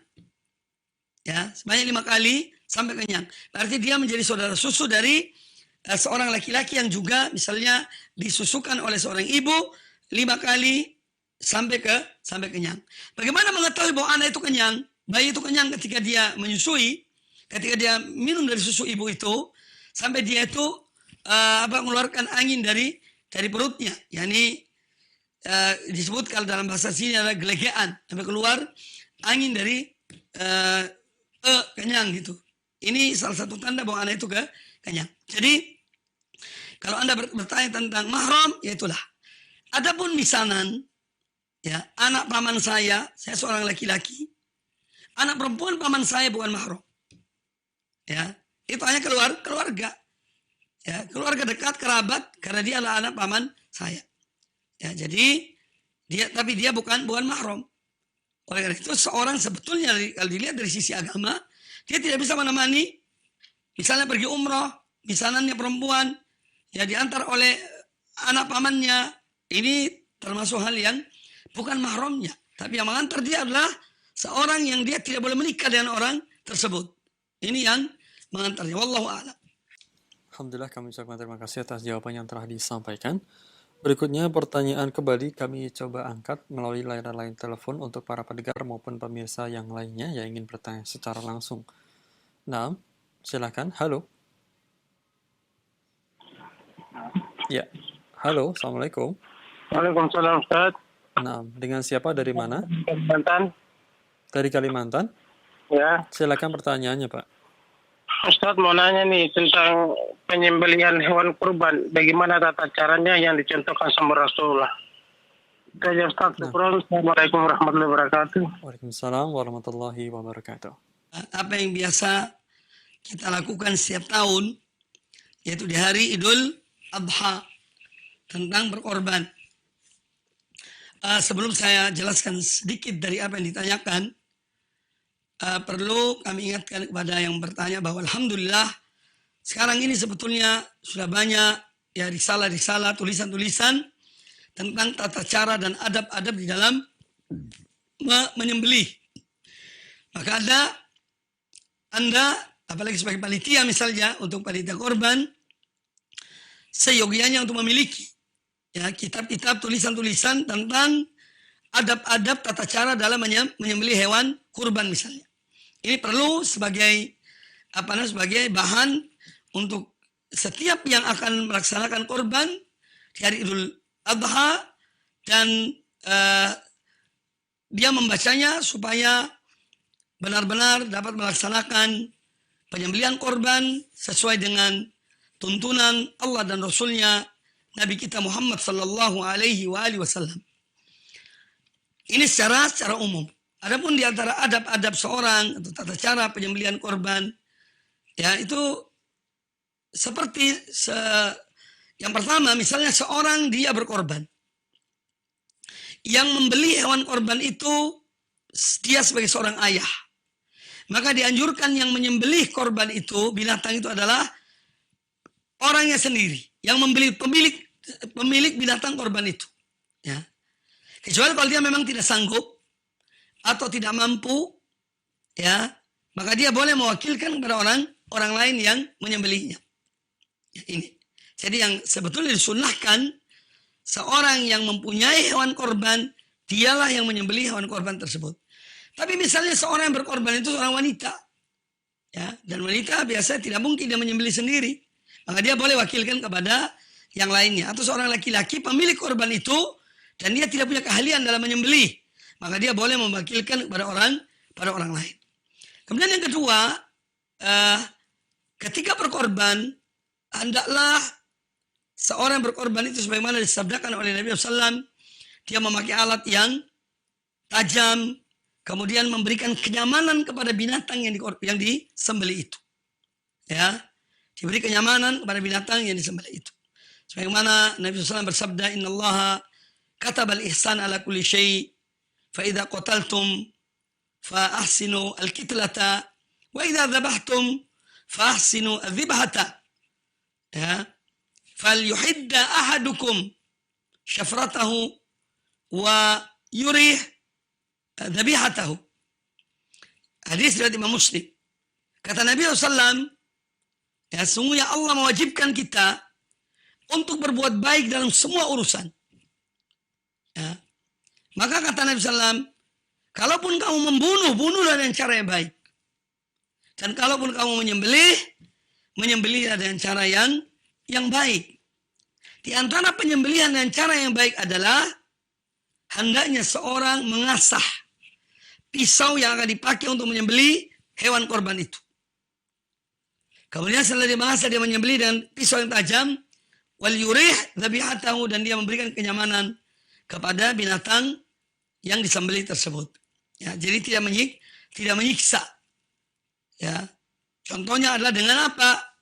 Ya, sebanyak 5 kali sampai kenyang. Berarti dia menjadi saudara susu dari seorang laki-laki yang juga misalnya disusukan oleh seorang ibu 5 kali sampai kenyang. Bagaimana mengetahui bahwa anak itu kenyang? Bayi itu kenyang ketika dia menyusui, ketika dia minum dari susu ibu itu sampai dia itu mengeluarkan angin dari perutnya. Yani disebut kalau dalam bahasa sini adalah gelegean, sampai keluar angin dari kenyang gitu. Ini salah satu tanda bahwa anak itu kenyang. Jadi kalau Anda bertanya tentang mahram, ya itulah. Adapun misanan, ya anak paman saya seorang laki-laki, anak perempuan paman saya bukan mahram. Ya, itu hanya keluarga. Ya, keluarga dekat, kerabat, karena dia adalah anak paman saya. Ya, jadi tapi dia bukan mahram. Oleh karena itu seorang sebetulnya kalau dilihat dari sisi agama, dia tidak bisa menemani, misalnya pergi umroh, misalnya perempuan, ya diantar oleh anak pamannya. Ini termasuk hal yang bukan mahramnya. Tapi yang mengantar dia adalah seorang yang dia tidak boleh menikah dengan orang tersebut. Ini yang mengantarnya. Wallahu a'lam. Alhamdulillah, kami ucapkan terima kasih atas jawaban yang telah disampaikan. Berikutnya pertanyaan kembali kami coba angkat melalui layanan line telepon untuk para pendengar maupun pemirsa yang lainnya yang ingin bertanya secara langsung. Nah, silakan. Halo. Ya. Halo, Assalamualaikum. Waalaikumsalam, Ustaz. Nah, dengan siapa, dari mana? Kalimantan. Dari Kalimantan? Ya. Silakan pertanyaannya, Pak. Ustaz mau nanya nih tentang penyembelihan hewan kurban. Bagaimana tata caranya yang dicontohkan sama Rasulullah? Kaya Ustaz, Assalamualaikum warahmatullahi wabarakatuh. Waalaikumsalam warahmatullahi wabarakatuh. Apa yang biasa kita lakukan setiap tahun, yaitu di hari Idul Adha, tentang berkorban. Sebelum saya jelaskan sedikit dari apa yang ditanyakan, perlu kami ingatkan kepada yang bertanya bahwa alhamdulillah sekarang ini sebetulnya sudah banyak ya risalah-risalah, tulisan-tulisan tentang tata cara dan adab-adab di dalam menyembelih. Maka Anda apalagi sebagai panitia misalnya, untuk panitia korban, seyogianya untuk memiliki ya kitab-kitab tulisan-tulisan tentang adab-adab tata cara dalam menyembelih hewan kurban misalnya. Ini perlu sebagai bahan untuk setiap yang akan melaksanakan korban di hari Idul Adha, dan dia membacanya supaya benar-benar dapat melaksanakan penyembelihan korban sesuai dengan tuntunan Allah dan Rasulnya Nabi kita Muhammad sallallahu alaihi wasallam. Ini secara umum. Adapun di antara adab-adab seorang atau tata cara penyembelihan korban, ya itu seperti yang pertama, misalnya seorang dia berkorban. Yang membeli hewan korban itu dia sebagai seorang ayah. maka dianjurkan yang menyembelih korban itu, binatang itu adalah orangnya sendiri, yang pemilik binatang korban itu. Ya. Kecuali kalau dia memang tidak sanggup atau tidak mampu, ya, maka dia boleh mewakilkan kepada orang lain yang menyembelihnya. Ya, ini. Jadi yang sebetulnya disunnahkan, seorang yang mempunyai hewan korban, dialah yang menyembelih hewan korban tersebut. Tapi misalnya seorang yang berkorban itu seorang wanita, ya, dan wanita biasanya tidak mungkin dia menyembelih sendiri, maka dia boleh wakilkan kepada yang lainnya. Atau seorang laki-laki pemilik korban itu dan dia tidak punya keahlian dalam menyembelih, maka dia boleh mewakilkan kepada orang lain. Kemudian yang kedua, ketika berkorban, hendaklah seorang berkorban itu sebagaimana disabdakan oleh Nabi SAW, dia memakai alat yang tajam, kemudian memberikan kenyamanan kepada binatang yang disembelih itu. Ya, diberi kenyamanan kepada binatang yang disembelih itu. Sebagaimana Nabi SAW bersabda, "Innallaha katabal ihsan ala kulli syai', fa idza qataltum fa ahsinu al-kitlata, wa idza dzabhtum fa ahsinu adh-dhibhata." Ya, falyuhidda ahadukum syafratahu wa yurih dzabihatahu. Hadis riwayat Imam Muslim. Kata Nabi SAW, ya, sungguhnya Allah mewajibkan kita untuk berbuat baik dalam semua urusan. Ya. Maka kata Nabi SAW, kalaupun kamu membunuh, bunuhlah dengan cara yang baik. Dan kalaupun kamu menyembelih dengan cara yang baik. Di antara penyembelihan dengan cara yang baik adalah hendaknya seorang mengasah pisau yang akan dipakai untuk menyembelih hewan korban itu. Kemudian setelah dia mengasah, dia menyembelih dengan pisau yang tajam, wal yurih dzabihatahu, dan dia memberikan kenyamanan kepada binatang yang disembelih tersebut. Ya, jadi tidak menyiksa. Ya. Contohnya adalah dengan apa?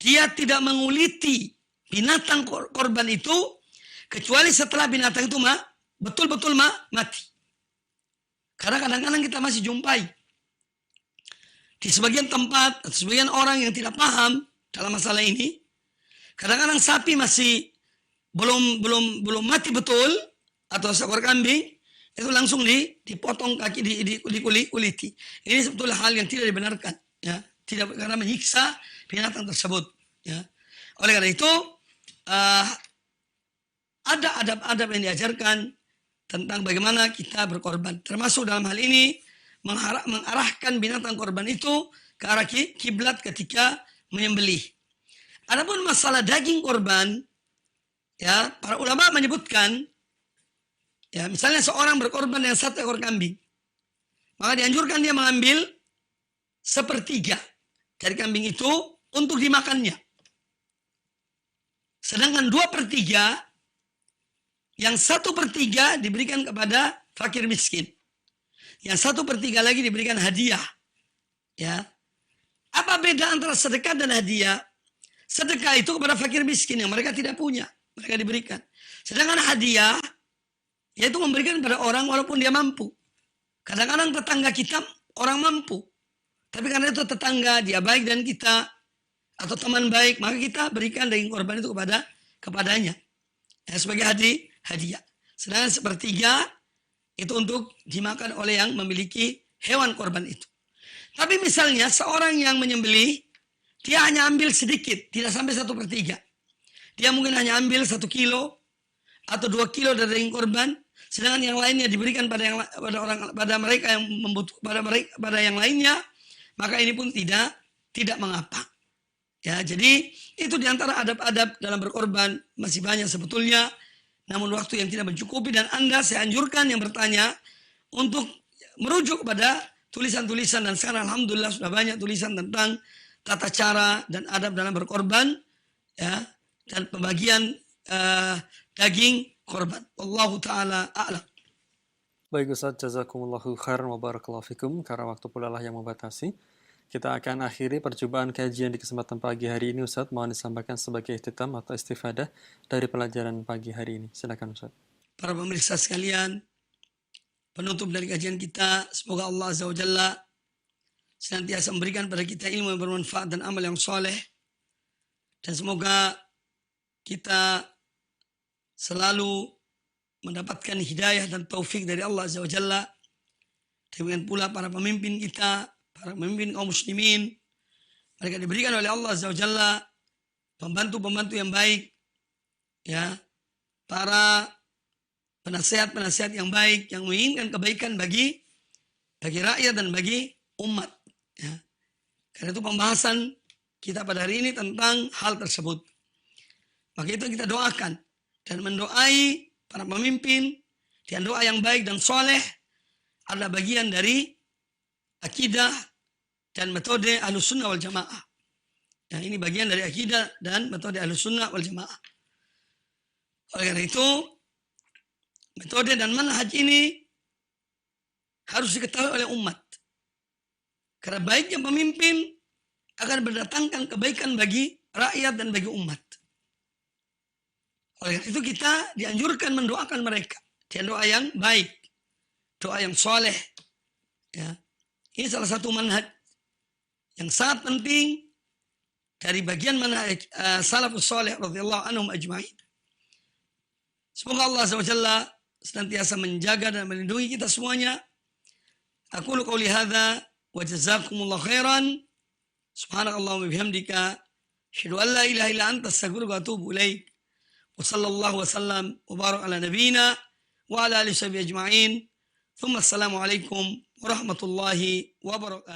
Dia tidak menguliti binatang korban itu kecuali setelah binatang itu betul-betul mati. Karena kadang-kadang kita masih jumpai di sebagian tempat atau sebagian orang yang tidak paham dalam masalah ini, kadang-kadang sapi masih belum mati betul, atau seekor kambing itu langsung dipotong kaki, dikuliti. Ini sebetulnya hal yang tidak dibenarkan, ya, tidak, karena menyiksa binatang tersebut, ya. Oleh karena itu ada adab-adab yang diajarkan tentang bagaimana kita berkorban, termasuk dalam hal ini mengarahkan binatang korban itu ke arah kiblat ketika menyembelih. Adapun masalah daging korban, ya, para ulama menyebutkan, ya, misalnya seorang berkorban dengan 1 ekor kambing, maka dianjurkan dia mengambil 1/3 dari kambing itu untuk dimakannya. Sedangkan 2/3, yang 1/3 diberikan kepada fakir miskin. Yang 1/3 lagi diberikan hadiah. Ya. Apa beda antara sedekah dan hadiah? Sedekah itu kepada fakir miskin yang mereka tidak punya, mereka diberikan. Sedangkan hadiah, yaitu memberikan kepada orang walaupun dia mampu. Kadang-kadang tetangga kita orang mampu, tapi karena itu tetangga, dia baik dan kita, atau teman baik, maka kita berikan daging korban itu kepadanya, ya, sebagai hadiah. Sedangkan 1/3 itu untuk dimakan oleh yang memiliki hewan korban itu. Tapi misalnya seorang yang menyembelih, dia hanya ambil sedikit, tidak sampai 1/3. Dia mungkin hanya ambil 1 kilo atau 2 kilo dari daging korban, sedangkan yang lainnya diberikan pada mereka yang membutuhkan, pada yang lainnya, maka ini pun tidak mengapa. Ya, jadi itu diantara adab-adab dalam berkorban, masih banyak sebetulnya, namun waktu yang tidak mencukupi, dan Anda saya anjurkan yang bertanya untuk merujuk kepada tulisan-tulisan, dan sekarang alhamdulillah sudah banyak tulisan tentang tata cara dan adab dalam berkorban, ya, dan pembagian daging korban. Wallahu taala a'lam. Baik Ustaz, jazakumullahu khairan wa barakallahu fikum. Karena waktu pula lah yang membatasi, kita akan akhiri perjumpaan kajian di kesempatan pagi hari ini. Ustaz, mohon disampaikan sebagai ihtitam atau istifadah dari pelajaran pagi hari ini. Silakan Ustaz. Para pemirsa sekalian, penutup dari kajian kita, semoga Allah Azza wa Jalla senantiasa memberikan pada kita ilmu yang bermanfaat dan amal yang soleh. Dan semoga kita selalu mendapatkan hidayah dan taufik dari Allah Azza wa Jalla. Demikian pula para pemimpin kita, para pemimpin kaum muslimin, mereka diberikan oleh Allah Azza wa Jalla pembantu-pembantu yang baik, ya, para penasihat-penasihat yang baik yang menginginkan kebaikan bagi rakyat dan bagi umat. Ya. Karena itu pembahasan kita pada hari ini tentang hal tersebut. Maka itu kita doakan dan mendoai para pemimpin dengan doa yang baik dan soleh adalah bagian dari akidah dan metode Ahlussunnah wal Jamaah. Ya, ini bagian dari akidah dan metode Ahlussunnah wal Jamaah. Oleh karena itu, metode dan manhaj ini harus diketahui oleh umat. Karena baiknya pemimpin akan berdatangkan kebaikan bagi rakyat dan bagi umat. Oleh karena itu kita dianjurkan mendoakan mereka dengan doa yang baik, doa yang soleh. Ya. Ini salah satu manhaj yang sangat penting dari bagian manhaj salafus soleh radhiyallahu anhum ajma'in. Semoga Allah SWT senantiasa menjaga dan melindungi kita semuanya. Aku qouli hadza wa jazakumullahu khairan. Subhanakallahumma bihamdika asyhadu an la ilaha illa anta astaghfiruka wa atubu ilaik. Wa sallallahu wasallam wa barak ala nabiyyina wa ala alihi washabihi ajma'in. Thumma assalamu alaikum warahmatullahi wabarakatuh.